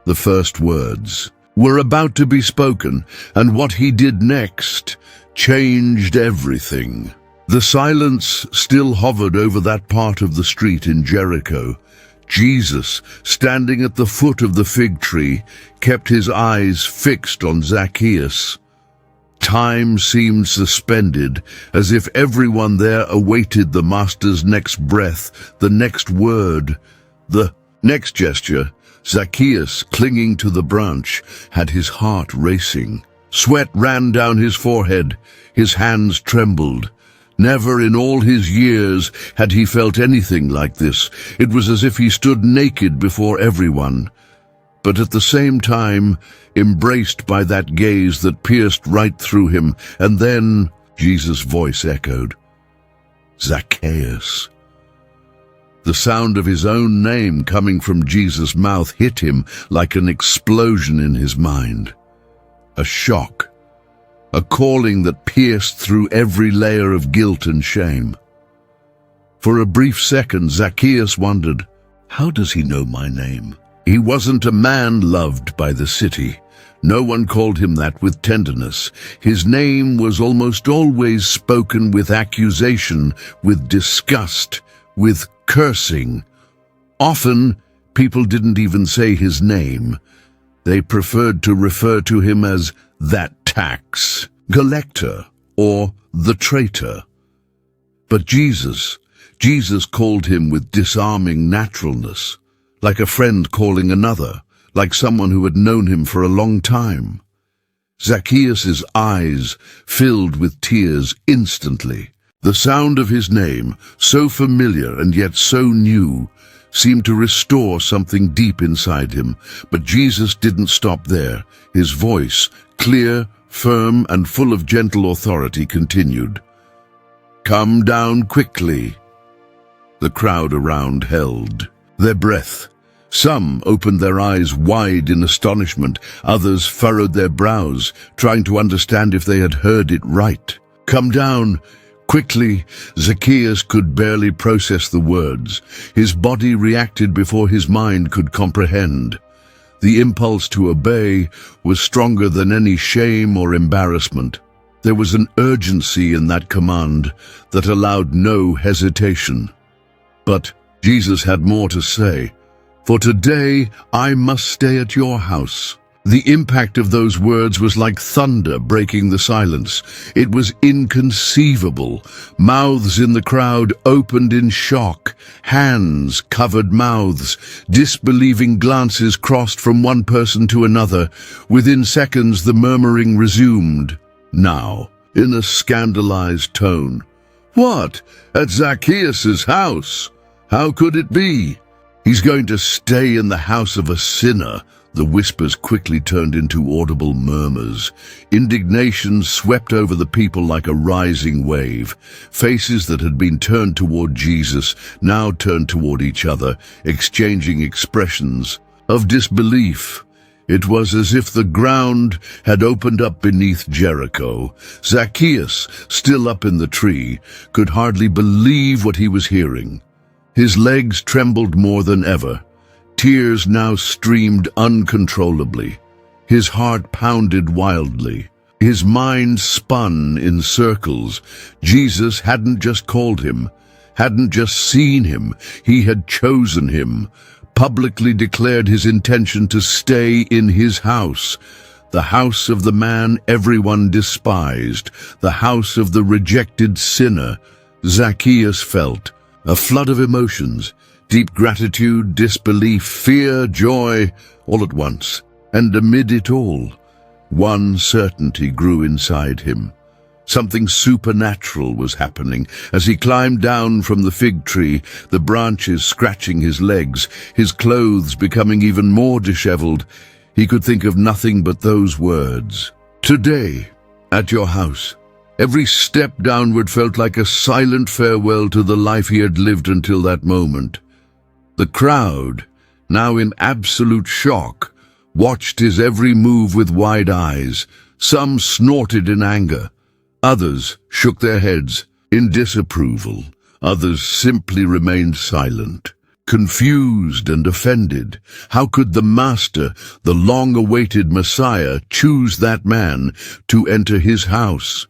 The first words were about to be spoken, and what he did next changed everything. The silence still hovered over that part of the street in Jericho. Jesus, standing at the foot of the fig tree, kept his eyes fixed on Zacchaeus. Time seemed suspended, as if everyone there awaited the Master's next breath, the next word, the next gesture. Zacchaeus, clinging to the branch, had his heart racing. Sweat ran down his forehead. His hands trembled. Never in all his years had he felt anything like this. It was as if he stood naked before everyone, but at the same time embraced by that gaze that pierced right through him. And then Jesus' voice echoed, "Zacchaeus." The sound of his own name coming from Jesus' mouth hit him like an explosion in his mind. A shock, a calling that pierced through every layer of guilt and shame. For a brief second, Zacchaeus wondered, how does he know my name? He wasn't a man loved by the city. No one called him that with tenderness. His name was almost always spoken with accusation, with disgust, with cursing. Often, people didn't even say his name. They preferred to refer to him as that tax collector or the traitor. But Jesus called him with disarming naturalness, like a friend calling another, like someone who had known him for a long time. Zacchaeus' eyes filled with tears instantly. The sound of his name, so familiar and yet so new, seemed to restore something deep inside him. But Jesus didn't stop there. His voice, clear, firm, and full of gentle authority, continued, "Come down quickly." The crowd around held their breath. Some opened their eyes wide in astonishment. Others furrowed their brows, trying to understand if they had heard it right. "Come down Quickly, Zacchaeus could barely process the words. His body reacted before his mind could comprehend. The impulse to obey was stronger than any shame or embarrassment. There was an urgency in that command that allowed no hesitation. But Jesus had more to say. "For today I must stay at your house." The impact of those words was like thunder breaking the silence. It was inconceivable. Mouths in the crowd opened in shock. Hands covered mouths. Disbelieving glances crossed from one person to another. Within seconds, the murmuring resumed. Now, in a scandalized tone, "What? At Zacchaeus' house? How could it be? He's going to stay in the house of a sinner." The whispers quickly turned into audible murmurs. Indignation swept over the people like a rising wave. Faces that had been turned toward Jesus now turned toward each other, exchanging expressions of disbelief. It was as if the ground had opened up beneath Jericho. Zacchaeus, still up in the tree, could hardly believe what he was hearing. His legs trembled more than ever. Tears now streamed uncontrollably. His heart pounded wildly. His mind spun in circles. Jesus hadn't just called him, hadn't just seen him, he had chosen him, publicly declared his intention to stay in his house, the house of the man everyone despised, the house of the rejected sinner. Zacchaeus felt a flood of emotions, deep gratitude, disbelief, fear, joy, all at once. And amid it all, one certainty grew inside him. Something supernatural was happening. As he climbed down from the fig tree, the branches scratching his legs, his clothes becoming even more disheveled, he could think of nothing but those words. "Today, at your house." Every step downward felt like a silent farewell to the life he had lived until that moment. The crowd, now in absolute shock, watched his every move with wide eyes. Some snorted in anger. Others shook their heads in disapproval. Others simply remained silent, confused and offended. How could the Master, the long-awaited Messiah, choose that man to enter his house?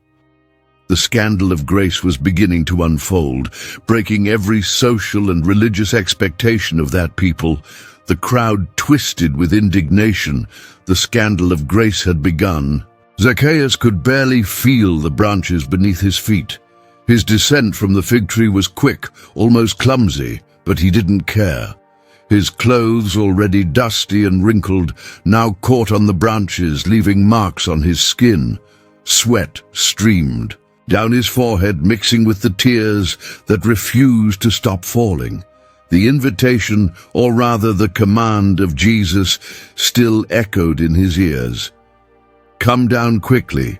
The scandal of grace was beginning to unfold, breaking every social and religious expectation of that people. The crowd twisted with indignation. The scandal of grace had begun. Zacchaeus could barely feel the branches beneath his feet. His descent from the fig tree was quick, almost clumsy, but he didn't care. His clothes, already dusty and wrinkled, now caught on the branches, leaving marks on his skin. Sweat streamed down his forehead, mixing with the tears that refused to stop falling. The invitation, or rather the command of Jesus, still echoed in his ears. "Come down quickly,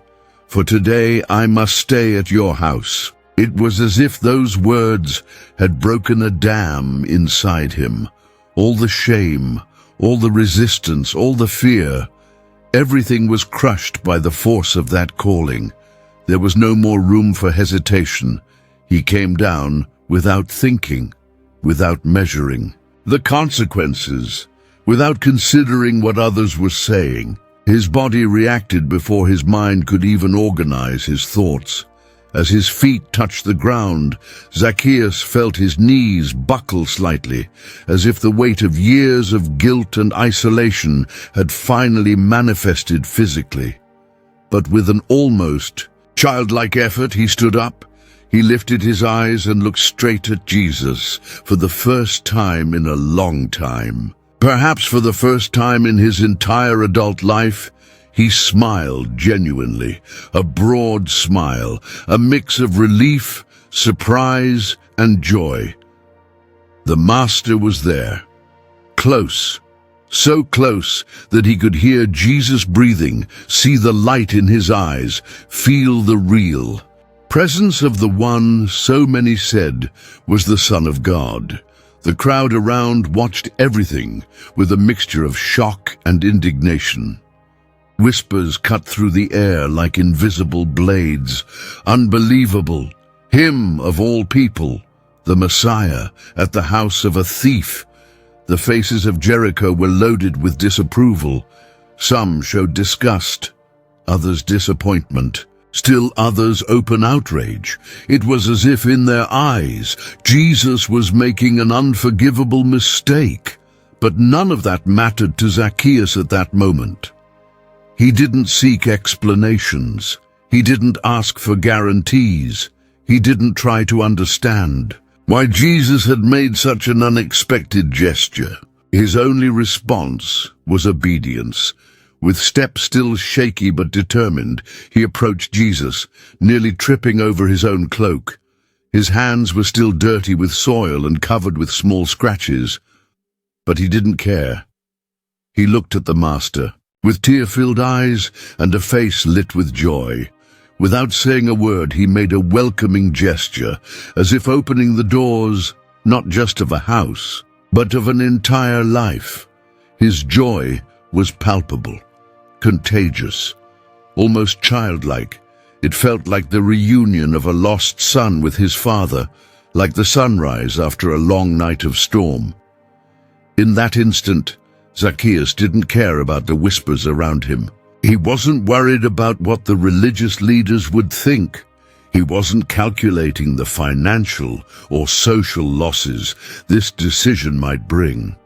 for today I must stay at your house." It was as if those words had broken a dam inside him. All the shame, all the resistance, all the fear, everything was crushed by the force of that calling. There was no more room for hesitation. He came down without thinking, without measuring the consequences, without considering what others were saying. His body reacted before his mind could even organize his thoughts. As his feet touched the ground, Zacchaeus felt his knees buckle slightly, as if the weight of years of guilt and isolation had finally manifested physically. But with an almost childlike effort, he stood up. He lifted his eyes and looked straight at Jesus for the first time in a long time. Perhaps for the first time in his entire adult life, he smiled genuinely, a broad smile, a mix of relief, surprise, and joy. The Master was there, close, so close that he could hear Jesus breathing, see the light in his eyes, feel the real presence of the one so many said was the Son of God. The crowd around watched everything with a mixture of shock and indignation. Whispers cut through the air like invisible blades. Unbelievable. Him of all people, the Messiah, at the house of a thief. The faces of Jericho were loaded with disapproval. Some showed disgust, others disappointment, still others open outrage. It was as if in their eyes Jesus was making an unforgivable mistake. But none of that mattered to Zacchaeus at that moment. He didn't seek explanations. He didn't ask for guarantees. He didn't try to understand why Jesus had made such an unexpected gesture. His only response was obedience. With steps still shaky but determined, he approached Jesus, nearly tripping over his own cloak. His hands were still dirty with soil and covered with small scratches. But he didn't care. He looked at the Master, with tear-filled eyes and a face lit with joy. Without saying a word, he made a welcoming gesture, as if opening the doors, not just of a house, but of an entire life. His joy was palpable, contagious, almost childlike. It felt like the reunion of a lost son with his father, like the sunrise after a long night of storm. In that instant, Zacchaeus didn't care about the whispers around him. He wasn't worried about what the religious leaders would think. He wasn't calculating the financial or social losses this decision might bring.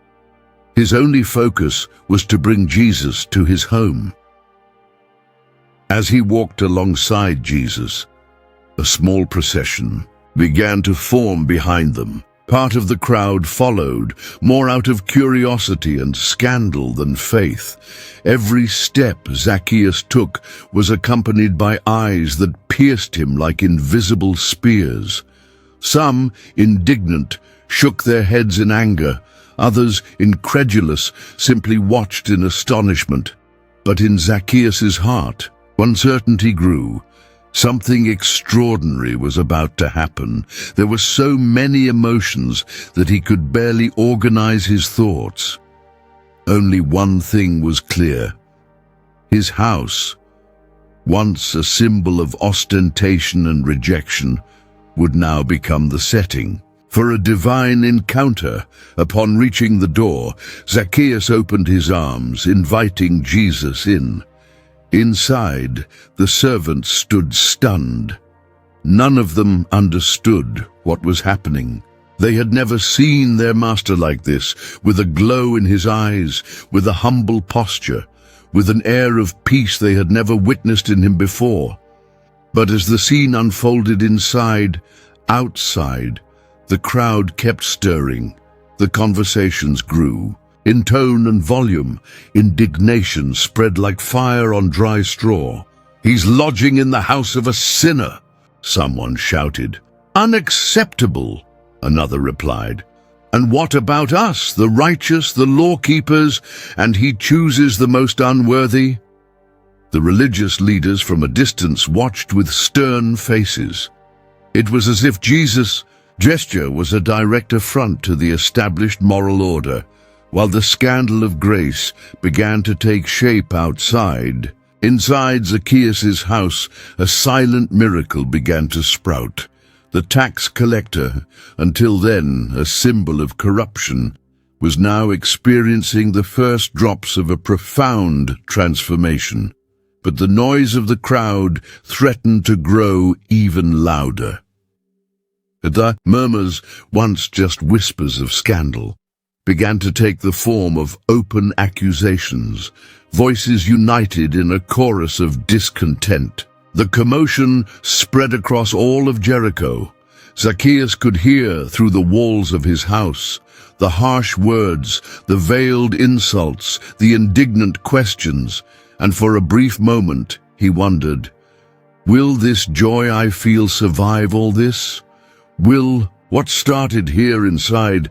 His only focus was to bring Jesus to his home. As he walked alongside Jesus, a small procession began to form behind them. Part of the crowd followed, more out of curiosity and scandal than faith. Every step Zacchaeus took was accompanied by eyes that pierced him like invisible spears. Some, indignant, shook their heads in anger. Others, incredulous, simply watched in astonishment. But in Zacchaeus' heart, uncertainty grew. Something extraordinary was about to happen. There were so many emotions that he could barely organize his thoughts. Only one thing was clear. His house, once a symbol of ostentation and rejection, would now become the setting for a divine encounter. Upon reaching the door, Zacchaeus opened his arms, inviting Jesus in. Inside, the servants stood stunned. None of them understood what was happening. They had never seen their master like this, with a glow in his eyes, with a humble posture, with an air of peace they had never witnessed in him before. But as the scene unfolded outside, the crowd kept stirring. The conversations grew. In tone and volume, indignation spread like fire on dry straw. "He's lodging in the house of a sinner," someone shouted. "Unacceptable," another replied. "And what about us, the righteous, the law-keepers, and he chooses the most unworthy?" The religious leaders from a distance watched with stern faces. It was as if Jesus' gesture was a direct affront to the established moral order. While the scandal of grace began to take shape outside, inside Zacchaeus' house, a silent miracle began to sprout. The tax collector, until then a symbol of corruption, was now experiencing the first drops of a profound transformation. But the noise of the crowd threatened to grow even louder. The murmurs, once just whispers of scandal, began to take the form of open accusations, voices united in a chorus of discontent. The commotion spread across all of Jericho. Zacchaeus could hear through the walls of his house the harsh words, the veiled insults, the indignant questions, and for a brief moment he wondered, will this joy I feel survive all this? Will what started here inside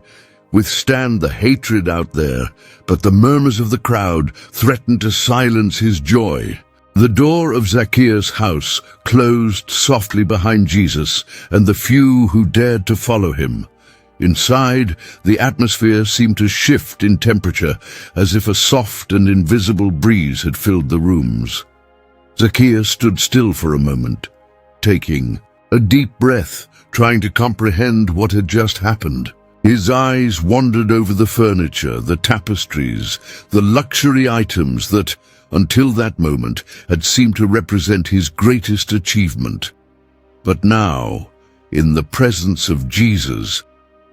withstand the hatred out there? But the murmurs of the crowd threatened to silence his joy. The door of Zacchaeus' house closed softly behind Jesus and the few who dared to follow him. Inside, the atmosphere seemed to shift in temperature, as if a soft and invisible breeze had filled the rooms. Zacchaeus stood still for a moment, taking a deep breath, trying to comprehend what had just happened. His eyes wandered over the furniture, the tapestries, the luxury items that, until that moment, had seemed to represent his greatest achievement. But now, in the presence of Jesus,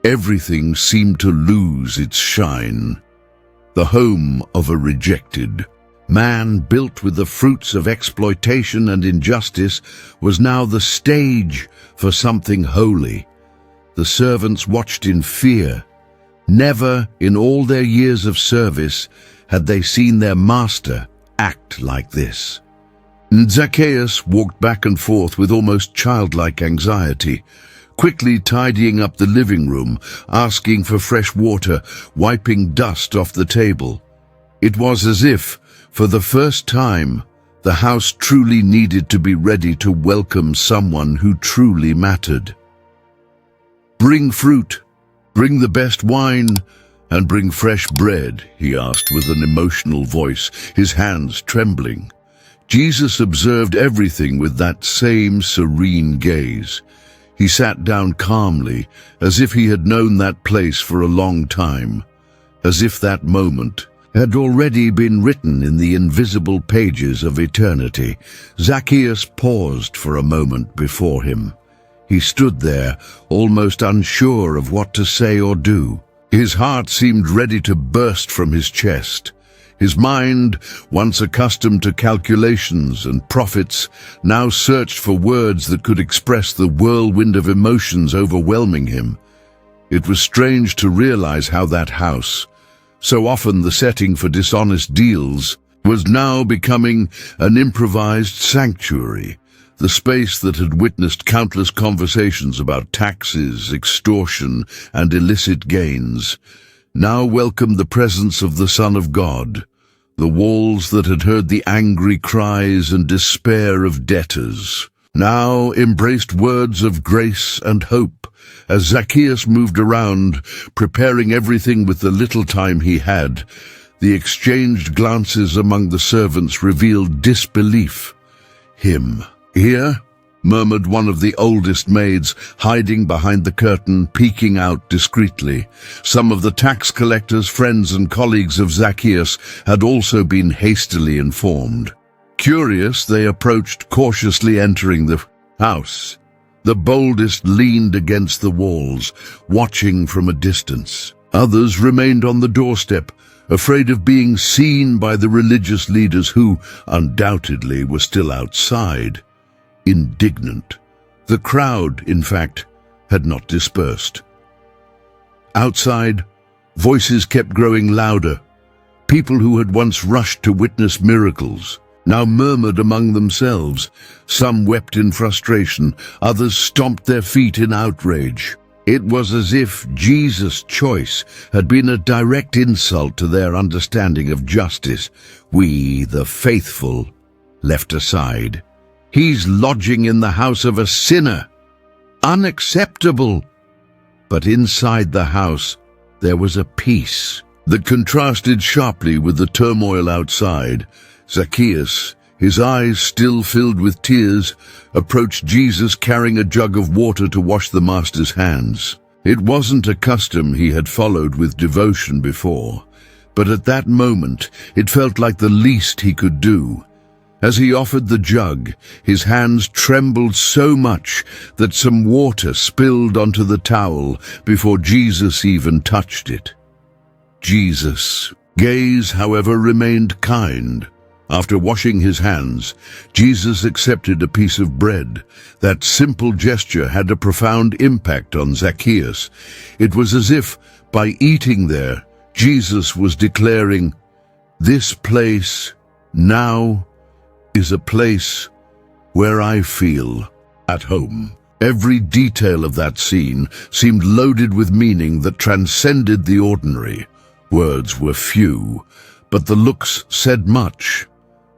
everything seemed to lose its shine. The home of a rejected man, built with the fruits of exploitation and injustice, was now the stage for something holy. The servants watched in fear. Never in all their years of service had they seen their master act like this. Zacchaeus walked back and forth with almost childlike anxiety, quickly tidying up the living room, asking for fresh water, wiping dust off the table. It was as if, for the first time, the house truly needed to be ready to welcome someone who truly mattered. "Bring fruit, bring the best wine, and bring fresh bread," he asked with an emotional voice, his hands trembling. Jesus observed everything with that same serene gaze. He sat down calmly, as if he had known that place for a long time, as if that moment had already been written in the invisible pages of eternity. Zacchaeus paused for a moment before him. He stood there, almost unsure of what to say or do. His heart seemed ready to burst from his chest. His mind, once accustomed to calculations and profits, now searched for words that could express the whirlwind of emotions overwhelming him. It was strange to realize how that house, so often the setting for dishonest deals, was now becoming an improvised sanctuary, the space that had witnessed countless conversations about taxes, extortion, and illicit gains, now welcomed the presence of the Son of God. The walls that had heard the angry cries and despair of debtors now embraced words of grace and hope. As Zacchaeus moved around, preparing everything with the little time he had, the exchanged glances among the servants revealed disbelief. "Him here?" murmured one of the oldest maids, hiding behind the curtain, peeking out discreetly. Some of the tax collectors, friends and colleagues of Zacchaeus, had also been hastily informed. Curious, they approached, cautiously entering the house. The boldest leaned against the walls, watching from a distance. Others remained on the doorstep, afraid of being seen by the religious leaders who, undoubtedly, were still outside. Indignant. The crowd, in fact, had not dispersed. Outside, voices kept growing louder. People who had once rushed to witness miracles now murmured among themselves. Some wept in frustration, others stomped their feet in outrage. It was as if Jesus' choice had been a direct insult to their understanding of justice. "We, the faithful, left aside. He's lodging in the house of a sinner. Unacceptable." But inside the house, there was a peace that contrasted sharply with the turmoil outside. Zacchaeus, his eyes still filled with tears, approached Jesus carrying a jug of water to wash the master's hands. It wasn't a custom he had followed with devotion before, but at that moment it felt like the least he could do. As he offered the jug, his hands trembled so much that some water spilled onto the towel before Jesus even touched it. Jesus' gaze, however, remained kind. After washing his hands, Jesus accepted a piece of bread. That simple gesture had a profound impact on Zacchaeus. It was as if, by eating there, Jesus was declaring, "This place, now, is a place where I feel at home." Every detail of that scene seemed loaded with meaning that transcended the ordinary. Words were few, but the looks said much.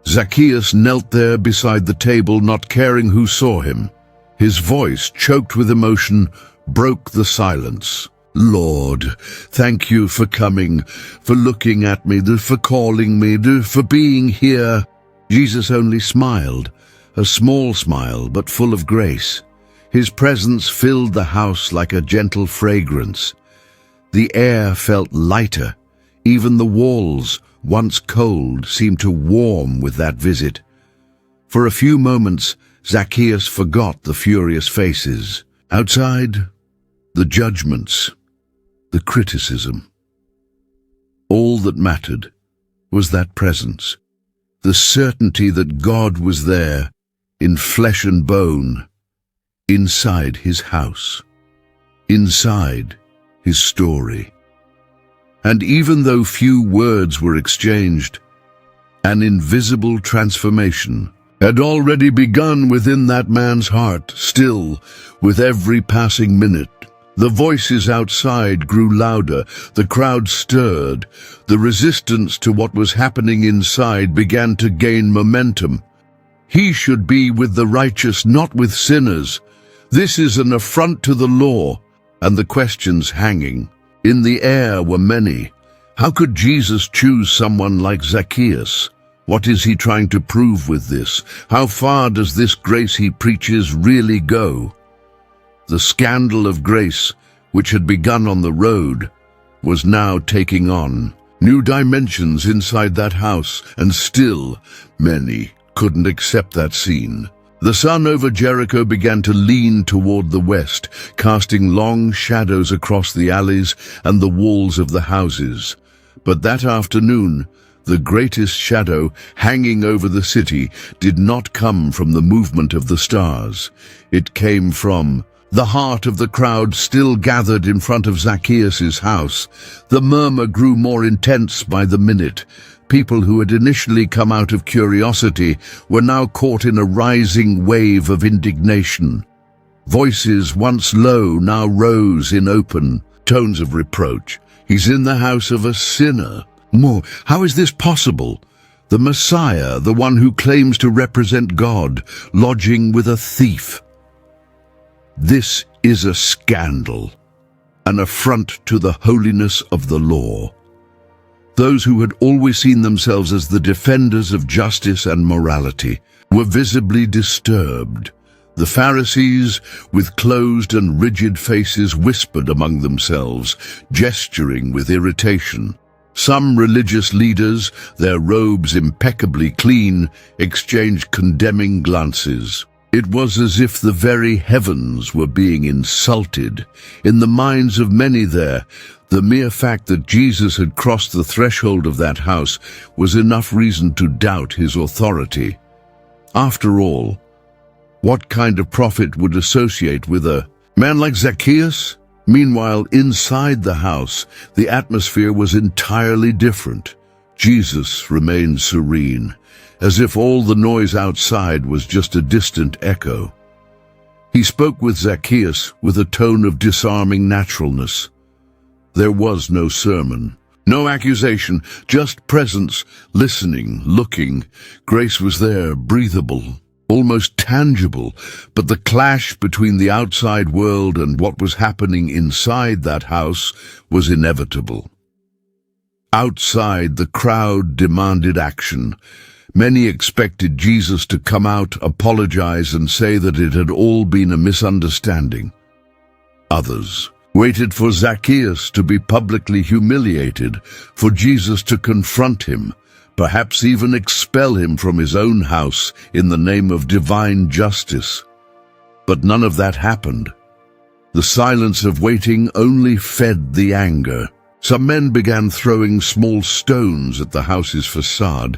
Zacchaeus knelt there beside the table, not caring who saw him. His voice, choked with emotion, broke the silence. "Lord, thank you for coming, for looking at me, for calling me, for being here." Jesus only smiled, a small smile but full of grace. His presence filled the house like a gentle fragrance. The air felt lighter. Even the walls, once cold, seemed to warm with that visit. For a few moments, Zacchaeus forgot the furious faces. Outside, the judgments, the criticism. All that mattered was that presence, the certainty that God was there, in flesh and bone, inside his house, inside his story. And even though few words were exchanged, an invisible transformation had already begun within that man's heart. Still, with every passing minute, the voices outside grew louder, the crowd stirred, the resistance to what was happening inside began to gain momentum. He should be with the righteous, not with sinners. This is an affront to the law, and the questions hanging in the air were many. How could Jesus choose someone like Zacchaeus? What is he trying to prove with this? How far does this grace he preaches really go? The scandal of grace, which had begun on the road, was now taking on new dimensions inside that house, and still many couldn't accept that scene. The sun over Jericho began to lean toward the west, casting long shadows across the alleys and the walls of the houses. But that afternoon, the greatest shadow hanging over the city did not come from the movement of the stars. It came from the heart of the crowd still gathered in front of Zacchaeus' house. The murmur grew more intense by the minute. People who had initially come out of curiosity were now caught in a rising wave of indignation. Voices once low now rose in open tones of reproach. He's in the house of a sinner. More, how is this possible? The Messiah, the one who claims to represent God, lodging with a thief. This is a scandal, an affront to the holiness of the law. Those who had always seen themselves as the defenders of justice and morality were visibly disturbed. The Pharisees, with closed and rigid faces, whispered among themselves, gesturing with irritation. Some religious leaders, their robes impeccably clean, exchanged condemning glances. It was as if the very heavens were being insulted. In the minds of many there, the mere fact that Jesus had crossed the threshold of that house was enough reason to doubt his authority. After all, what kind of prophet would associate with a man like Zacchaeus? Meanwhile, inside the house, the atmosphere was entirely different. Jesus remained serene, as if all the noise outside was just a distant echo. He spoke with Zacchaeus with a tone of disarming naturalness. There was no sermon, no accusation, just presence, listening, looking. Grace was there, breathable, almost tangible, but the clash between the outside world and what was happening inside that house was inevitable. Outside, the crowd demanded action. Many expected Jesus to come out, apologize, and say that it had all been a misunderstanding. Others waited for Zacchaeus to be publicly humiliated, for Jesus to confront him, perhaps even expel him from his own house in the name of divine justice. But none of that happened. The silence of waiting only fed the anger. Some men began throwing small stones at the house's facade,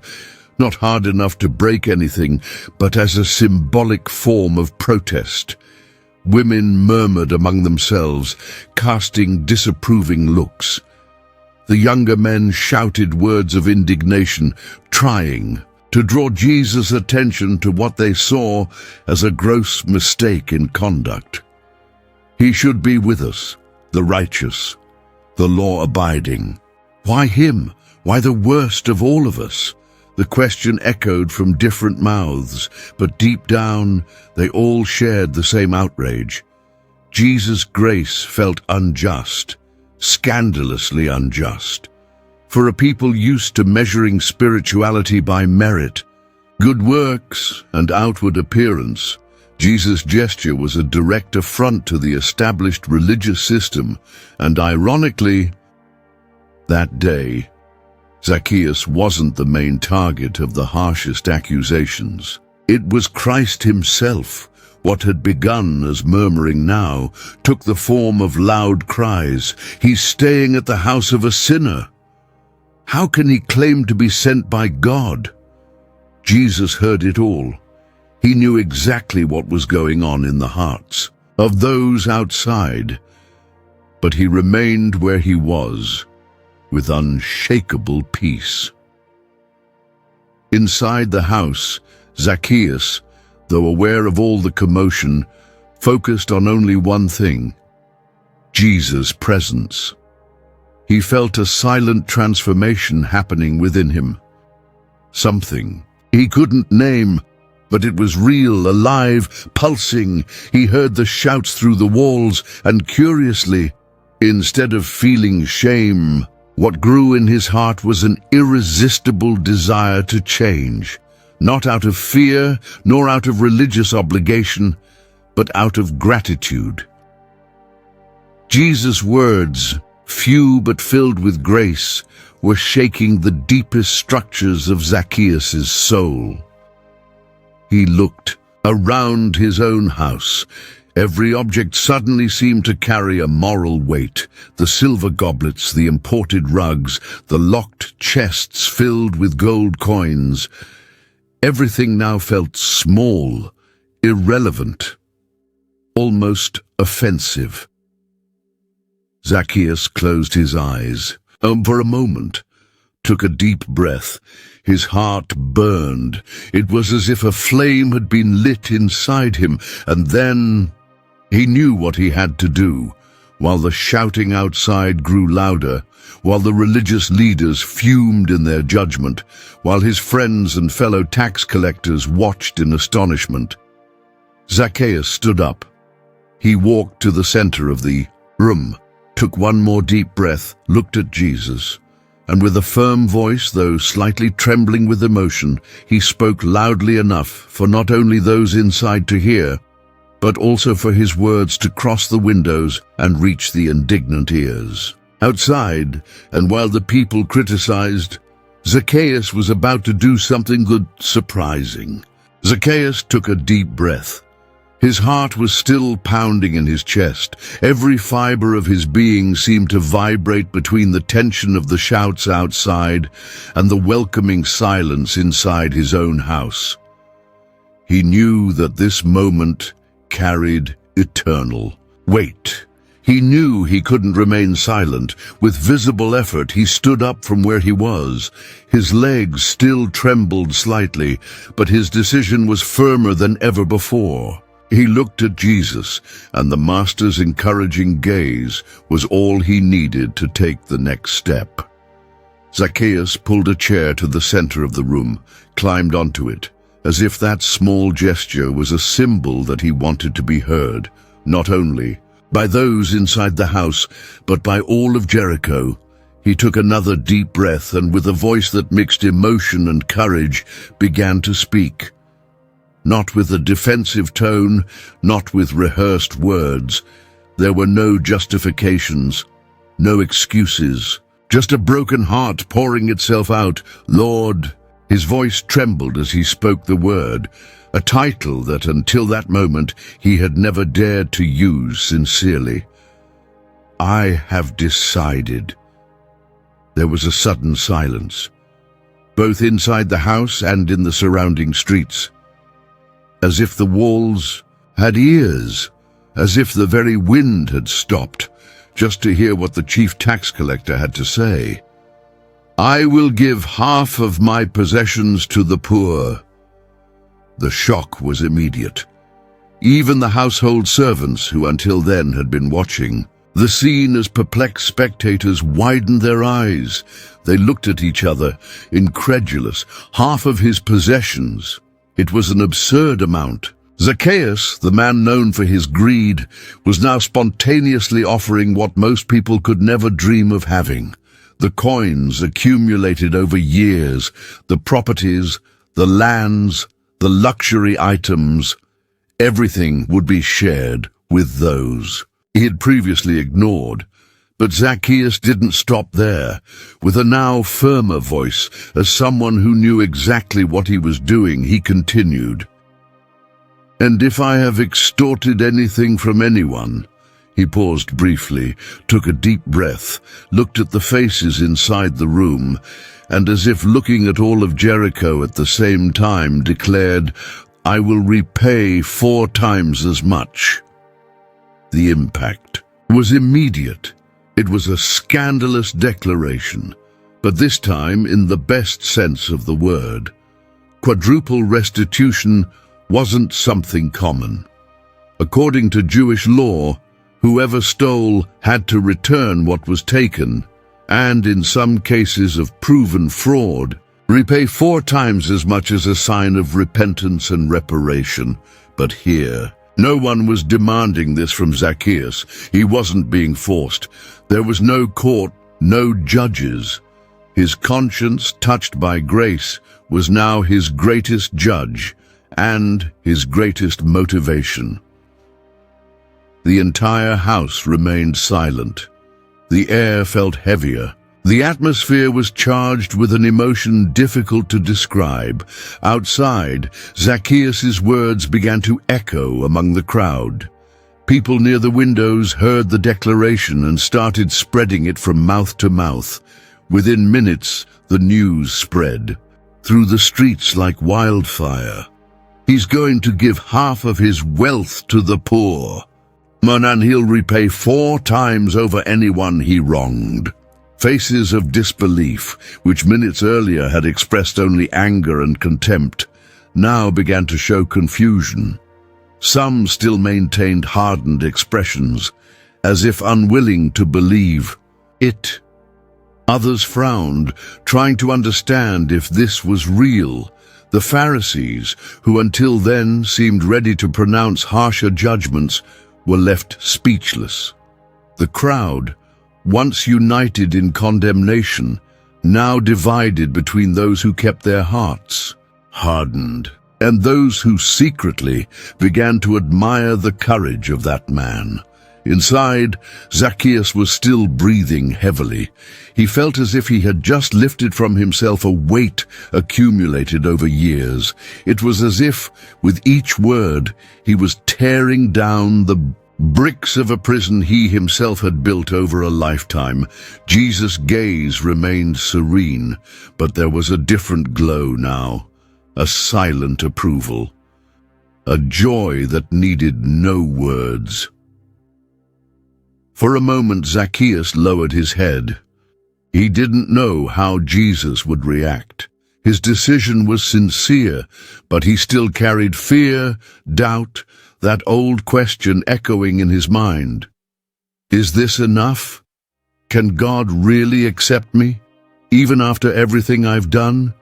not hard enough to break anything, but as a symbolic form of protest. Women murmured among themselves, casting disapproving looks. The younger men shouted words of indignation, trying to draw Jesus' attention to what they saw as a gross mistake in conduct. He should be with us, the righteous, the law-abiding. Why him? Why the worst of all of us? The question echoed from different mouths, but deep down they all shared the same outrage. Jesus' grace felt unjust, scandalously unjust. For a people used to measuring spirituality by merit, good works, and outward appearance, Jesus' gesture was a direct affront to the established religious system, and ironically, that day, Zacchaeus wasn't the main target of the harshest accusations. It was Christ himself. What had begun as murmuring now took the form of loud cries. "He's staying at the house of a sinner. How can he claim to be sent by God?" Jesus heard it all. He knew exactly what was going on in the hearts of those outside, but he remained where he was with unshakable peace. Inside the house, Zacchaeus, though aware of all the commotion, focused on only one thing: Jesus' presence. He felt a silent transformation happening within him. Something he couldn't name, but it was real, alive, pulsing. He heard the shouts through the walls, and curiously, instead of feeling shame, what grew in his heart was an irresistible desire to change, not out of fear, nor out of religious obligation, but out of gratitude. Jesus' words, few but filled with grace, were shaking the deepest structures of Zacchaeus' soul. He looked around his own house. Every object suddenly seemed to carry a moral weight. The silver goblets, the imported rugs, the locked chests filled with gold coins. Everything now felt small, irrelevant, almost offensive. Zacchaeus closed his eyes, for a moment, took a deep breath. His heart burned. It was as if a flame had been lit inside him, and then he knew what he had to do. While the shouting outside grew louder, while the religious leaders fumed in their judgment, while his friends and fellow tax collectors watched in astonishment, Zacchaeus stood up. He walked to the center of the room, took one more deep breath, looked at Jesus, and with a firm voice, though slightly trembling with emotion, he spoke loudly enough for not only those inside to hear, but also for his words to cross the windows and reach the indignant ears. Outside, and while the people criticized, Zacchaeus was about to do something good, surprising. Zacchaeus took a deep breath. His heart was still pounding in his chest. Every fiber of his being seemed to vibrate between the tension of the shouts outside and the welcoming silence inside his own house. He knew that this moment carried eternal weight. He knew he couldn't remain silent. With visible effort, he stood up from where he was. His legs still trembled slightly, but his decision was firmer than ever before. He looked at Jesus, and the Master's encouraging gaze was all he needed to take the next step. Zacchaeus pulled a chair to the center of the room, climbed onto it, as if that small gesture was a symbol that he wanted to be heard, not only by those inside the house, but by all of Jericho. He took another deep breath, and with a voice that mixed emotion and courage, began to speak. Not with a defensive tone, not with rehearsed words. There were no justifications, no excuses, just a broken heart pouring itself out. "Lord," his voice trembled as he spoke the word, a title that until that moment he had never dared to use sincerely. "I have decided." There was a sudden silence, both inside the house and in the surrounding streets. As if the walls had ears, as if the very wind had stopped, just to hear what the chief tax collector had to say. "I will give half of my possessions to the poor." The shock was immediate. Even the household servants, who until then had been watching the scene as perplexed spectators, widened their eyes. They looked at each other, incredulous. Half of his possessions. It was an absurd amount. Zacchaeus, the man known for his greed, was now spontaneously offering what most people could never dream of having. The coins accumulated over years, the properties, the lands, the luxury items, Everything would be shared with those he had previously ignored. But Zacchaeus didn't stop there. With a now firmer voice, as someone who knew exactly what he was doing, he continued, "And if I have extorted anything from anyone—" He paused briefly, took a deep breath, looked at the faces inside the room, and as if looking at all of Jericho at the same time, declared, "I will repay 4 times as much." The impact was immediate. It was a scandalous declaration, but this time in the best sense of the word. Quadruple restitution wasn't something common. According to Jewish law, whoever stole had to return what was taken, and in some cases of proven fraud, repay 4 times as much as a sign of repentance and reparation. But here, no one was demanding this from Zacchaeus. He wasn't being forced. There was no court, no judges. His conscience, touched by grace, was now his greatest judge and his greatest motivation. The entire house remained silent. The air felt heavier. The atmosphere was charged with an emotion difficult to describe. Outside, Zacchaeus' words began to echo among the crowd. People near the windows heard the declaration and started spreading it from mouth to mouth. Within minutes, the news spread through the streets like wildfire. He's going to give half of his wealth to the poor. And he'll repay 4 times over anyone he wronged. Faces of disbelief, which minutes earlier had expressed only anger and contempt, now began to show confusion. Some still maintained hardened expressions, as if unwilling to believe it. Others frowned, trying to understand if this was real. The Pharisees, who until then seemed ready to pronounce harsher judgments, were left speechless. The crowd, once united in condemnation, now divided between those who kept their hearts hardened and those who secretly began to admire the courage of that man. Inside, Zacchaeus was still breathing heavily. He felt as if he had just lifted from himself a weight accumulated over years. It was as if, with each word, he was tearing down the bricks of a prison he himself had built over a lifetime. Jesus' gaze remained serene, but there was a different glow now, a silent approval, a joy that needed no words. For a moment, Zacchaeus lowered his head. He didn't know how Jesus would react. His decision was sincere, but he still carried fear, doubt, that old question echoing in his mind. Is this enough? Can God really accept me, even after everything I've done?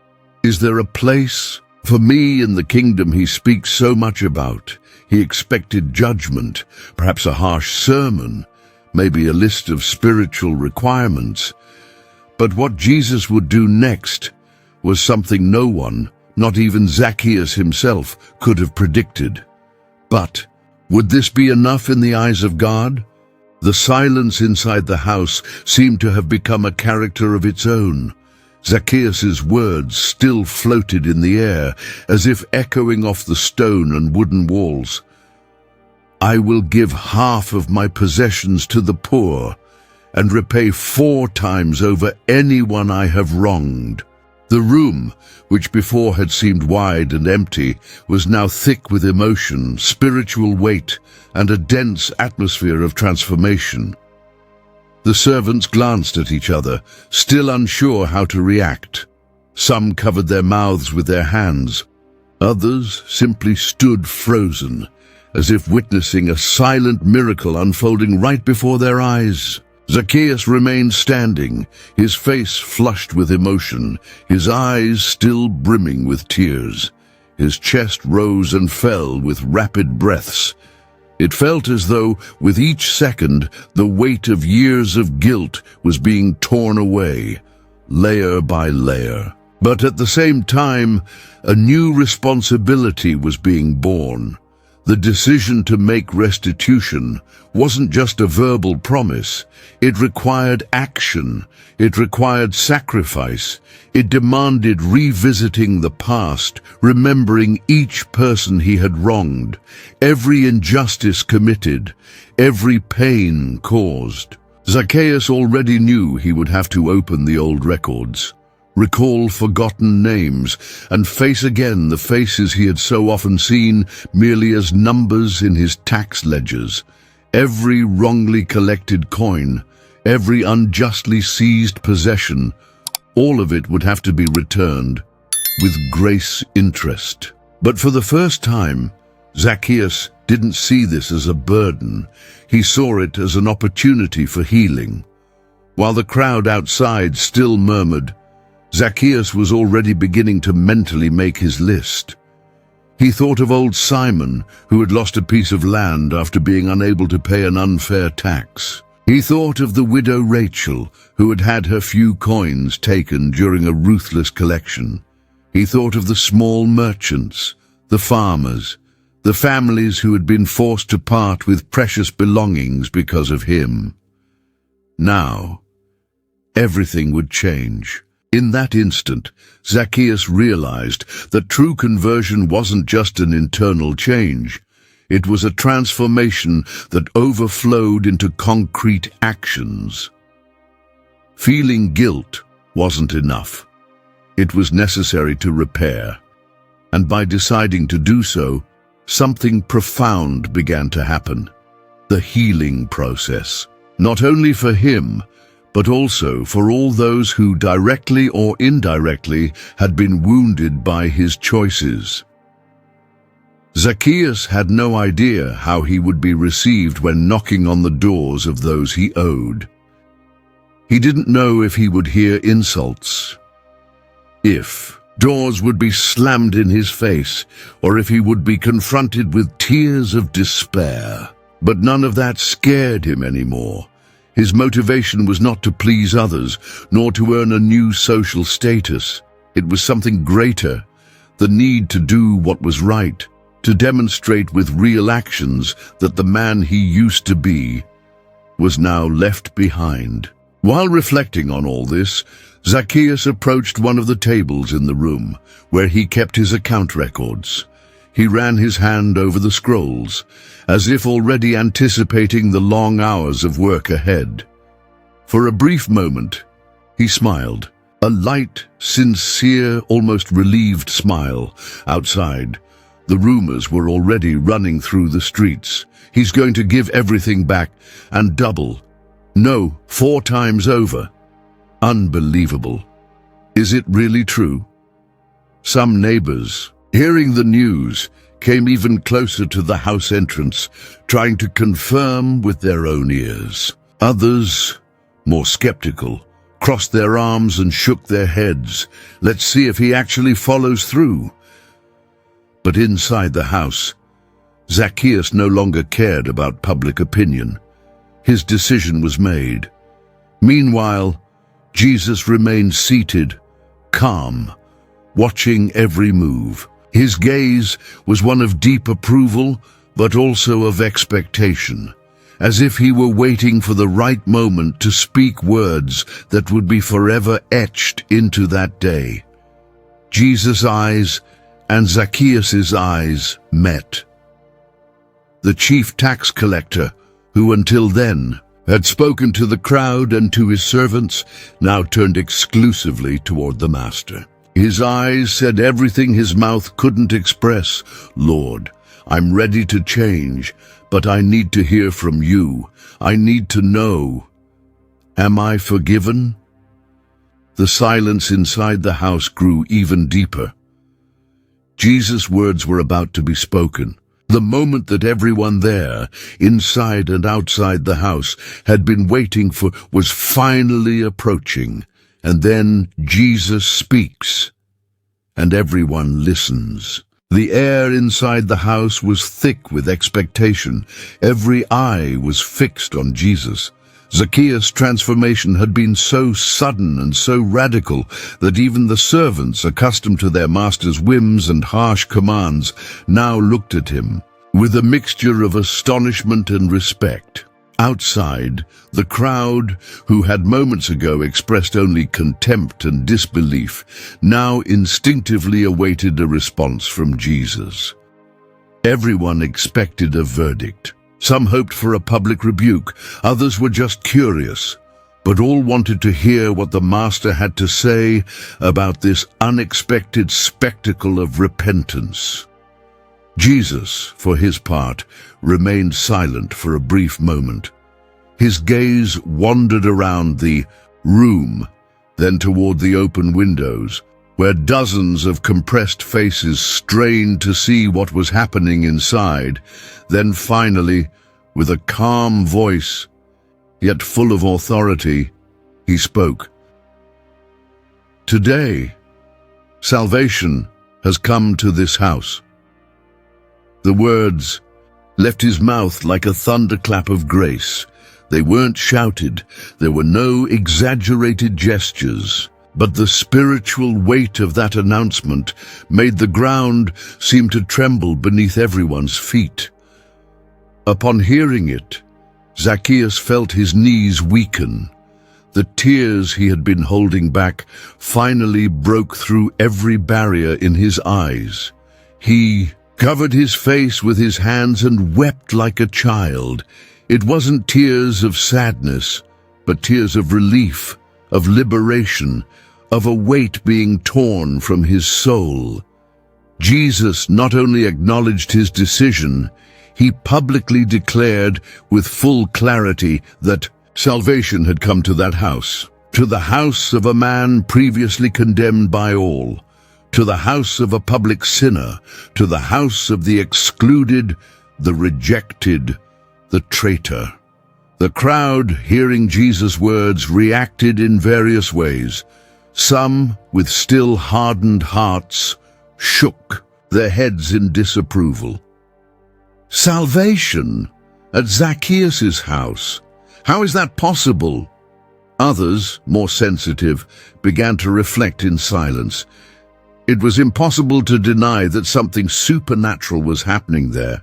Is there a place for me in the kingdom he speaks so much about? He expected judgment, perhaps a harsh sermon, maybe a list of spiritual requirements. But what Jesus would do next was something no one, not even Zacchaeus himself, could have predicted. But would this be enough in the eyes of God? The silence inside the house seemed to have become a character of its own. Zacchaeus' words still floated in the air, as if echoing off the stone and wooden walls. I will give half of my possessions to the poor and repay 4 times over anyone I have wronged. The room, which before had seemed wide and empty, was now thick with emotion, spiritual weight, and a dense atmosphere of transformation. The servants glanced at each other, still unsure how to react. Some covered their mouths with their hands. Others simply stood frozen, as if witnessing a silent miracle unfolding right before their eyes. Zacchaeus remained standing, his face flushed with emotion, his eyes still brimming with tears. His chest rose and fell with rapid breaths. It felt as though, with each second, the weight of years of guilt was being torn away, layer by layer. But at the same time, a new responsibility was being borne. The decision to make restitution wasn't just a verbal promise. It required action. It required sacrifice. It demanded revisiting the past, remembering each person he had wronged, every injustice committed, every pain caused. Zacchaeus already knew he would have to open the old records, recall forgotten names, and face again the faces he had so often seen merely as numbers in his tax ledgers. Every wrongly collected coin, every unjustly seized possession, all of it would have to be returned with grace interest. But for the first time, Zacchaeus didn't see this as a burden. He saw it as an opportunity for healing. While the crowd outside still murmured, Zacchaeus was already beginning to mentally make his list. He thought of old Simon, who had lost a piece of land after being unable to pay an unfair tax. He thought of the widow Rachel, who had had her few coins taken during a ruthless collection. He thought of the small merchants, the farmers, the families who had been forced to part with precious belongings because of him. Now, everything would change. In that instant, Zacchaeus realized that true conversion wasn't just an internal change. It was a transformation that overflowed into concrete actions. Feeling guilt wasn't enough. It was necessary to repair. And by deciding to do so, something profound began to happen. The healing process. Not only for him, but also for all those who directly or indirectly had been wounded by his choices. Zacchaeus had no idea how he would be received when knocking on the doors of those he owed. He didn't know if he would hear insults, if doors would be slammed in his face, or if he would be confronted with tears of despair. But none of that scared him anymore. His motivation was not to please others, nor to earn a new social status. It was something greater, the need to do what was right, to demonstrate with real actions that the man he used to be was now left behind. While reflecting on all this, Zacchaeus approached one of the tables in the room, where he kept his account records. He ran his hand over the scrolls, as if already anticipating the long hours of work ahead. For a brief moment, he smiled, a light, sincere, almost relieved smile. Outside, the rumors were already running through the streets. He's going to give everything back, and double. No, 4 times over. Unbelievable. Is it really true? Some neighbors, hearing the news, came even closer to the house entrance, trying to confirm with their own ears. Others, more skeptical, crossed their arms and shook their heads. Let's see if he actually follows through. But inside the house, Zacchaeus no longer cared about public opinion. His decision was made. Meanwhile, Jesus remained seated, calm, watching every move. His gaze was one of deep approval, but also of expectation, as if he were waiting for the right moment to speak words that would be forever etched into that day. Jesus' eyes and Zacchaeus' eyes met. The chief tax collector, who until then had spoken to the crowd and to his servants, now turned exclusively toward the master. His eyes said everything his mouth couldn't express. Lord, I'm ready to change, but I need to hear from you. I need to know. Am I forgiven? The silence inside the house grew even deeper. Jesus' words were about to be spoken. The moment that everyone there, inside and outside the house, had been waiting for was finally approaching. And then Jesus speaks, and everyone listens. The air inside the house was thick with expectation. Every eye was fixed on Jesus. Zacchaeus' transformation had been so sudden and so radical that even the servants, accustomed to their master's whims and harsh commands, now looked at him with a mixture of astonishment and respect. Outside, the crowd, who had moments ago expressed only contempt and disbelief, now instinctively awaited a response from Jesus. Everyone expected a verdict. Some hoped for a public rebuke, others were just curious, but all wanted to hear what the Master had to say about this unexpected spectacle of repentance. Jesus, for his part, remained silent for a brief moment. His gaze wandered around the room, then toward the open windows, where dozens of compressed faces strained to see what was happening inside. Then finally, with a calm voice, yet full of authority, he spoke. "Today, salvation has come to this house." The words left his mouth like a thunderclap of grace. They weren't shouted, there were no exaggerated gestures, but the spiritual weight of that announcement made the ground seem to tremble beneath everyone's feet. Upon hearing it, Zacchaeus felt his knees weaken. The tears he had been holding back finally broke through every barrier in his eyes. He covered his face with his hands and wept like a child. It wasn't tears of sadness, but tears of relief, of liberation, of a weight being torn from his soul. Jesus not only acknowledged his decision, he publicly declared with full clarity that salvation had come to that house, to the house of a man previously condemned by all, to the house of a public sinner, to the house of the excluded, the rejected, the traitor. The crowd, hearing Jesus' words, reacted in various ways. Some, with still hardened hearts, shook their heads in disapproval. Salvation at Zacchaeus' house? How is that possible? Others, more sensitive, began to reflect in silence. It was impossible to deny that something supernatural was happening there.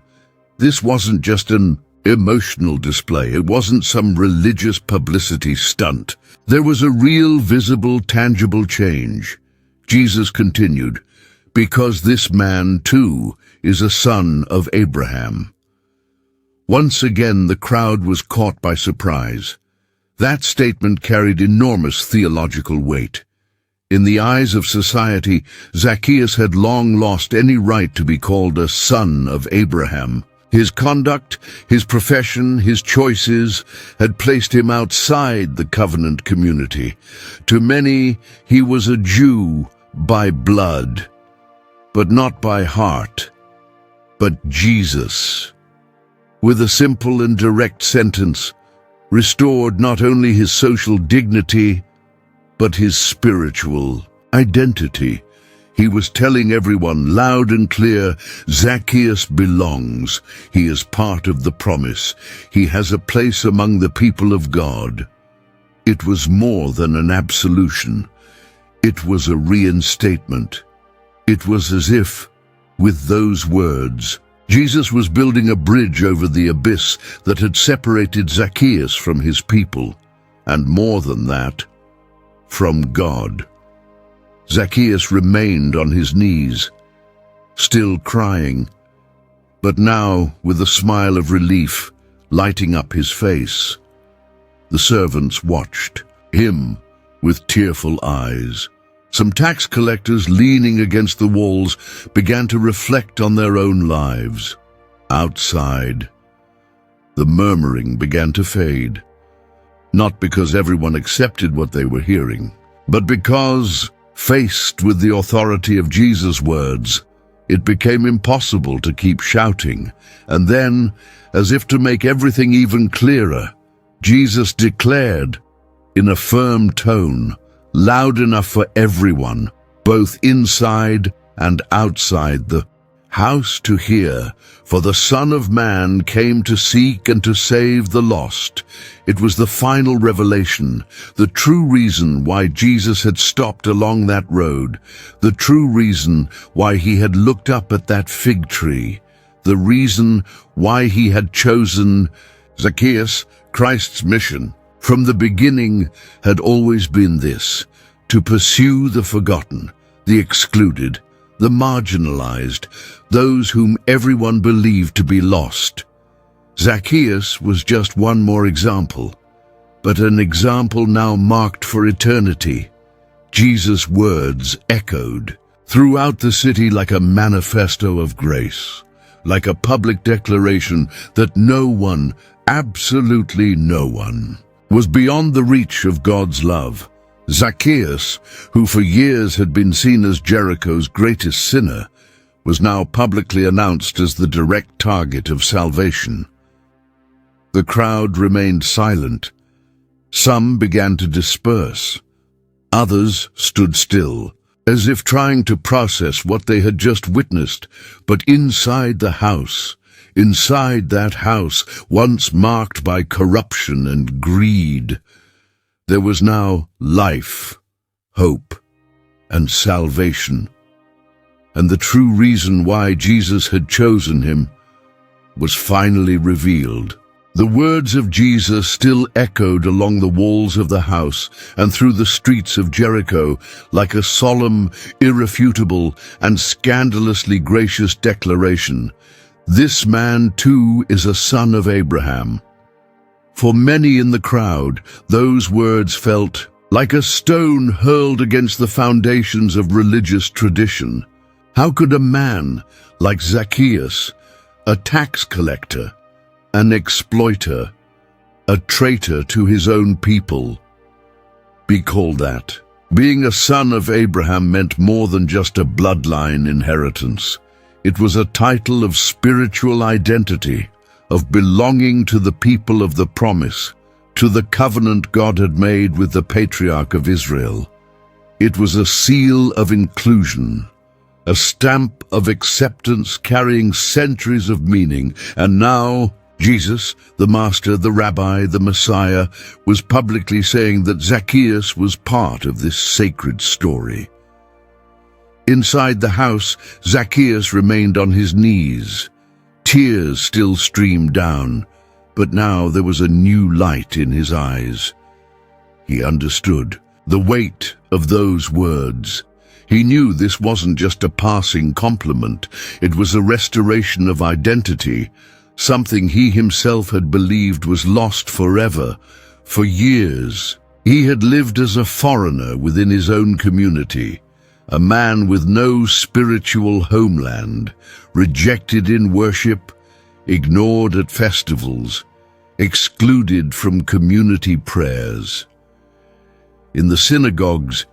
This wasn't just an emotional display. It wasn't some religious publicity stunt. There was a real, visible, tangible change. Jesus continued, "Because this man, too, is a son of Abraham." Once again, the crowd was caught by surprise. That statement carried enormous theological weight. In the eyes of society, Zacchaeus had long lost any right to be called a son of Abraham. His conduct, his profession, his choices had placed him outside the covenant community. To many, he was a Jew by blood, but not by heart. But Jesus, with a simple and direct sentence, restored not only his social dignity, but his spiritual identity. He was telling everyone loud and clear, Zacchaeus belongs. He is part of the promise. He has a place among the people of God. It was more than an absolution. It was a reinstatement. It was as if, with those words, Jesus was building a bridge over the abyss that had separated Zacchaeus from his people, and more than that, from God. Zacchaeus remained on his knees, still crying, but now with a smile of relief lighting up his face. The servants watched him with tearful eyes. Some tax collectors, leaning against the walls, began to reflect on their own lives. Outside, the murmuring began to fade, not because everyone accepted what they were hearing, but because, faced with the authority of Jesus' words, it became impossible to keep shouting. And then, as if to make everything even clearer, Jesus declared, in a firm tone, loud enough for everyone, both inside and outside the house to hear, "For the Son of Man came to seek and to save the lost." It was the final revelation, the true reason why Jesus had stopped along that road, the true reason why he had looked up at that fig tree. the reason why he had chosen Zacchaeus. Christ's mission from the beginning had always been this: to pursue the forgotten, the excluded, the marginalized, those whom everyone believed to be lost. Zacchaeus was just one more example, but an example now marked for eternity. Jesus' words echoed throughout the city like a manifesto of grace, like a public declaration that no one, absolutely no one, was beyond the reach of God's love. Zacchaeus, who for years had been seen as Jericho's greatest sinner, was now publicly announced as the direct target of salvation. The crowd remained silent. Some began to disperse. Others stood still, as if trying to process what they had just witnessed. But inside that house, once marked by corruption and greed, there was now life, hope, and salvation. And the true reason why Jesus had chosen him was finally revealed. The words of Jesus still echoed along the walls of the house and through the streets of Jericho like a solemn, irrefutable, and scandalously gracious declaration: "This man too is a son of Abraham." For many in the crowd, those words felt like a stone hurled against the foundations of religious tradition. How could a man like Zacchaeus, a tax collector, an exploiter, a traitor to his own people, be called that? Being a son of Abraham meant more than just a bloodline inheritance. It was a title of spiritual identity, of belonging to the people of the promise, to the covenant God had made with the patriarch of Israel. It was a seal of inclusion, a stamp of acceptance carrying centuries of meaning. And now Jesus, the Master, the Rabbi, the Messiah, was publicly saying that Zacchaeus was part of this sacred story. Inside the house, Zacchaeus remained on his knees. Tears still streamed down, but now there was a new light in his eyes. He understood the weight of those words. He knew this wasn't just a passing compliment. It was a restoration of identity, something he himself had believed was lost forever. For years, he had lived as a foreigner within his own community, a man with no spiritual homeland, rejected in worship, ignored at festivals, excluded from community prayers. In the synagogues,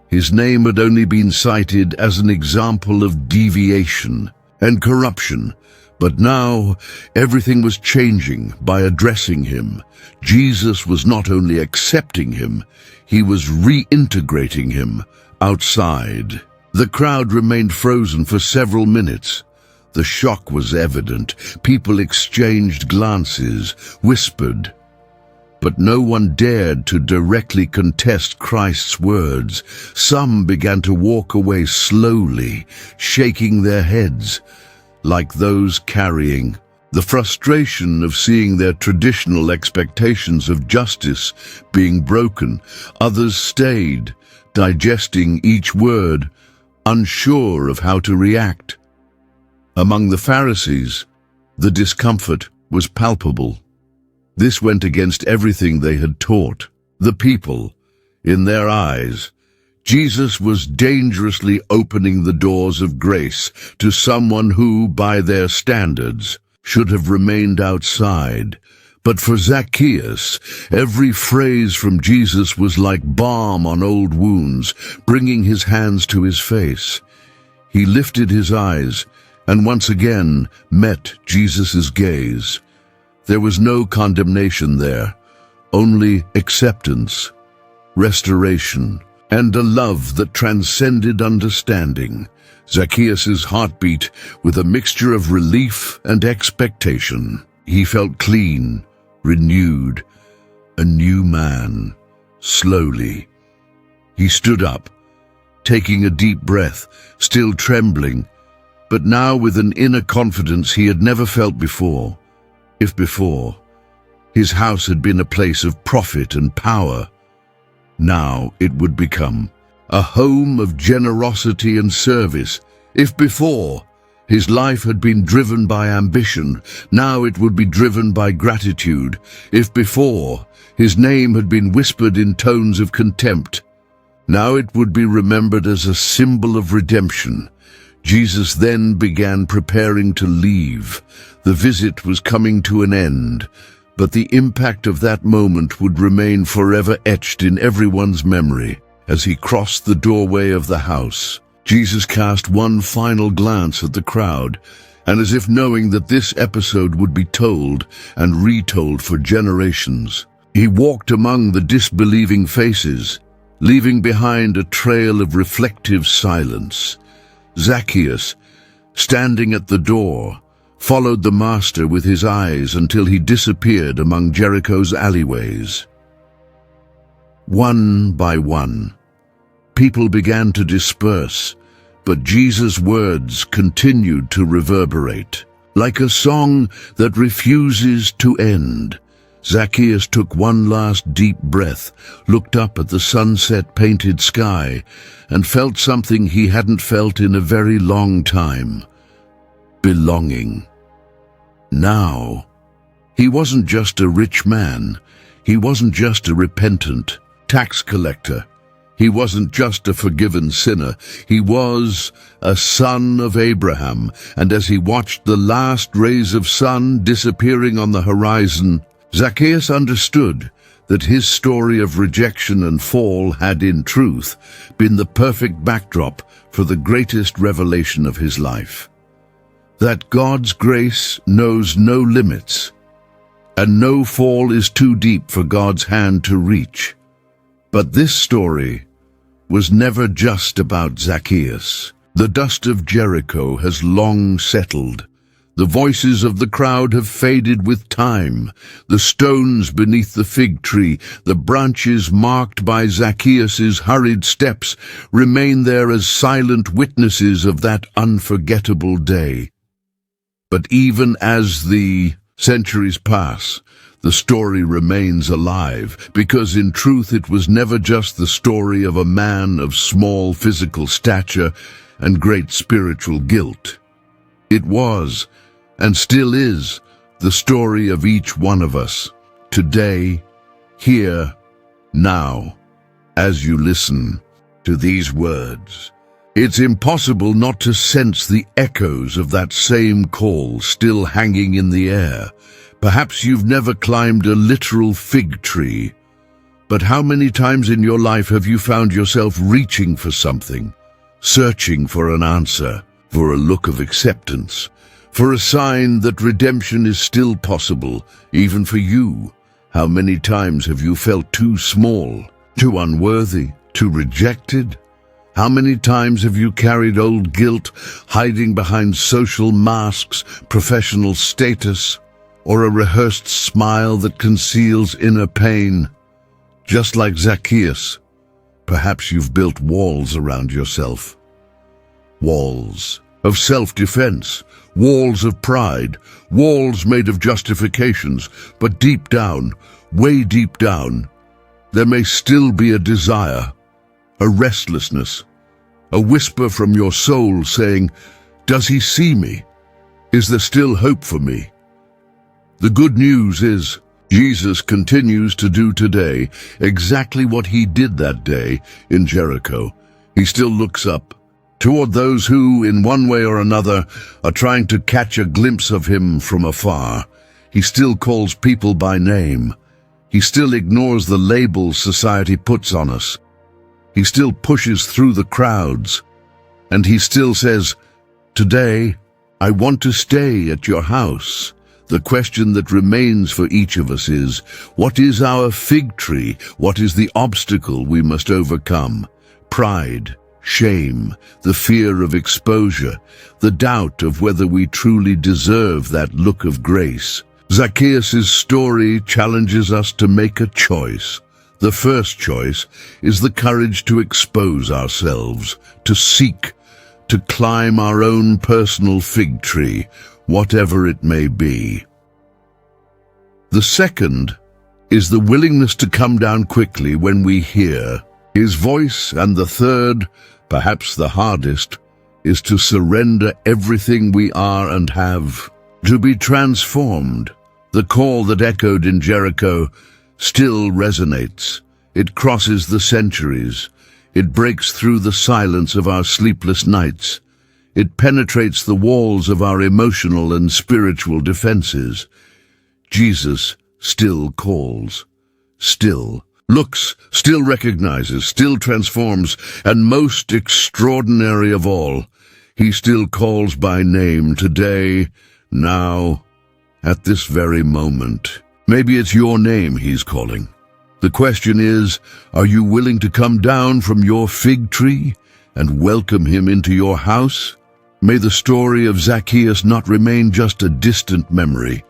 his name had only been cited as an example of deviation and corruption. But now, everything was changing by addressing him. Jesus was not only accepting him, he was reintegrating him outside. The crowd remained frozen for several minutes. The shock was evident. People exchanged glances, whispered. But no one dared to directly contest Christ's words. Some began to walk away slowly, shaking their heads, like those carrying the frustration of seeing their traditional expectations of justice being broken. Others stayed, digesting each word, unsure of how to react. Among the Pharisees, the discomfort was palpable. This went against everything they had taught. The people, in their eyes, Jesus was dangerously opening the doors of grace to someone who, by their standards, should have remained outside. But for Zacchaeus, every phrase from Jesus was like balm on old wounds, bringing his hands to his face. He lifted his eyes and once again met Jesus' gaze. There was no condemnation there, only acceptance, restoration, and a love that transcended understanding. Zacchaeus' heartbeat with a mixture of relief and expectation. He felt clean, renewed, a new man. Slowly, he stood up, taking a deep breath, still trembling, but now with an inner confidence he had never felt before. If before, his house had been a place of profit and power, now it would become a home of generosity and service. If before, his life had been driven by ambition, now it would be driven by gratitude. If before, his name had been whispered in tones of contempt, now it would be remembered as a symbol of redemption. Jesus then began preparing to leave. The visit was coming to an end, but the impact of that moment would remain forever etched in everyone's memory. As he crossed the doorway of the house, Jesus cast one final glance at the crowd, and as if knowing that this episode would be told and retold for generations, he walked among the disbelieving faces, leaving behind a trail of reflective silence. Zacchaeus, standing at the door, followed the master with his eyes until he disappeared among Jericho's alleyways. One by one, people began to disperse, but Jesus' words continued to reverberate. Like a song that refuses to end, Zacchaeus took one last deep breath, looked up at the sunset-painted sky, and felt something he hadn't felt in a very long time: belonging. Now, he wasn't just a rich man. He wasn't just a repentant tax collector. He wasn't just a forgiven sinner. He was a son of Abraham, and as he watched the last rays of sun disappearing on the horizon, Zacchaeus understood that his story of rejection and fall had, in truth, been the perfect backdrop for the greatest revelation of his life. That God's grace knows no limits, and no fall is too deep for God's hand to reach. But this story was never just about Zacchaeus. The dust of Jericho has long settled. The voices of the crowd have faded with time. The stones beneath the fig tree, the branches marked by Zacchaeus' hurried steps, remain there as silent witnesses of that unforgettable day. But even as the centuries pass, the story remains alive, because in truth it was never just the story of a man of small physical stature and great spiritual guilt. It was, and still is, the story of each one of us, today, here, now. As you listen to these words, it's impossible not to sense the echoes of that same call still hanging in the air. Perhaps you've never climbed a literal fig tree, but how many times in your life have you found yourself reaching for something, searching for an answer, for a look of acceptance, for a sign that redemption is still possible, even for you? How many times have you felt too small, too unworthy, too rejected? How many times have you carried old guilt, hiding behind social masks, professional status, or a rehearsed smile that conceals inner pain? Just like Zacchaeus, perhaps you've built walls around yourself. Walls of self-defense, walls of pride, walls made of justifications, but deep down, way deep down, there may still be a desire, a restlessness, a whisper from your soul saying, "Does he see me? Is there still hope for me?" The good news is, Jesus continues to do today exactly what he did that day in Jericho. He still looks up toward those who, in one way or another, are trying to catch a glimpse of him from afar. He still calls people by name. He still ignores the labels society puts on us. He still pushes through the crowds. And he still says, "Today, I want to stay at your house." The question that remains for each of us is, what is our fig tree? What is the obstacle we must overcome? Pride, shame, the fear of exposure, the doubt of whether we truly deserve that look of grace. Zacchaeus' story challenges us to make a choice. The first choice is the courage to expose ourselves, to seek, to climb our own personal fig tree, whatever it may be. The second is the willingness to come down quickly when we hear his voice, and the third, perhaps the hardest, is to surrender everything we are and have, to be transformed. The call that echoed in Jericho still resonates. It crosses the centuries. It breaks through the silence of our sleepless nights. It penetrates the walls of our emotional and spiritual defenses. Jesus still calls, still looks, still recognizes, still transforms, and most extraordinary of all, he still calls by name today, now, at this very moment. Maybe it's your name he's calling. The question is, are you willing to come down from your fig tree and welcome him into your house? May the story of Zacchaeus not remain just a distant memory,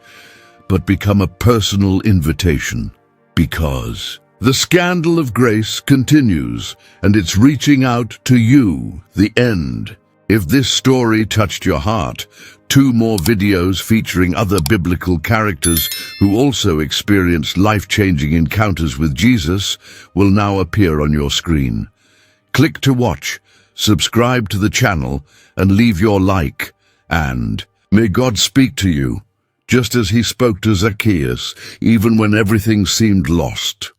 but become a personal invitation, because the scandal of grace continues, and it's reaching out to you, the end. If this story touched your heart, 2 more videos featuring other biblical characters who also experienced life-changing encounters with Jesus will now appear on your screen. Click to watch, subscribe to the channel, and leave your like. And may God speak to you, just as he spoke to Zacchaeus, even when everything seemed lost.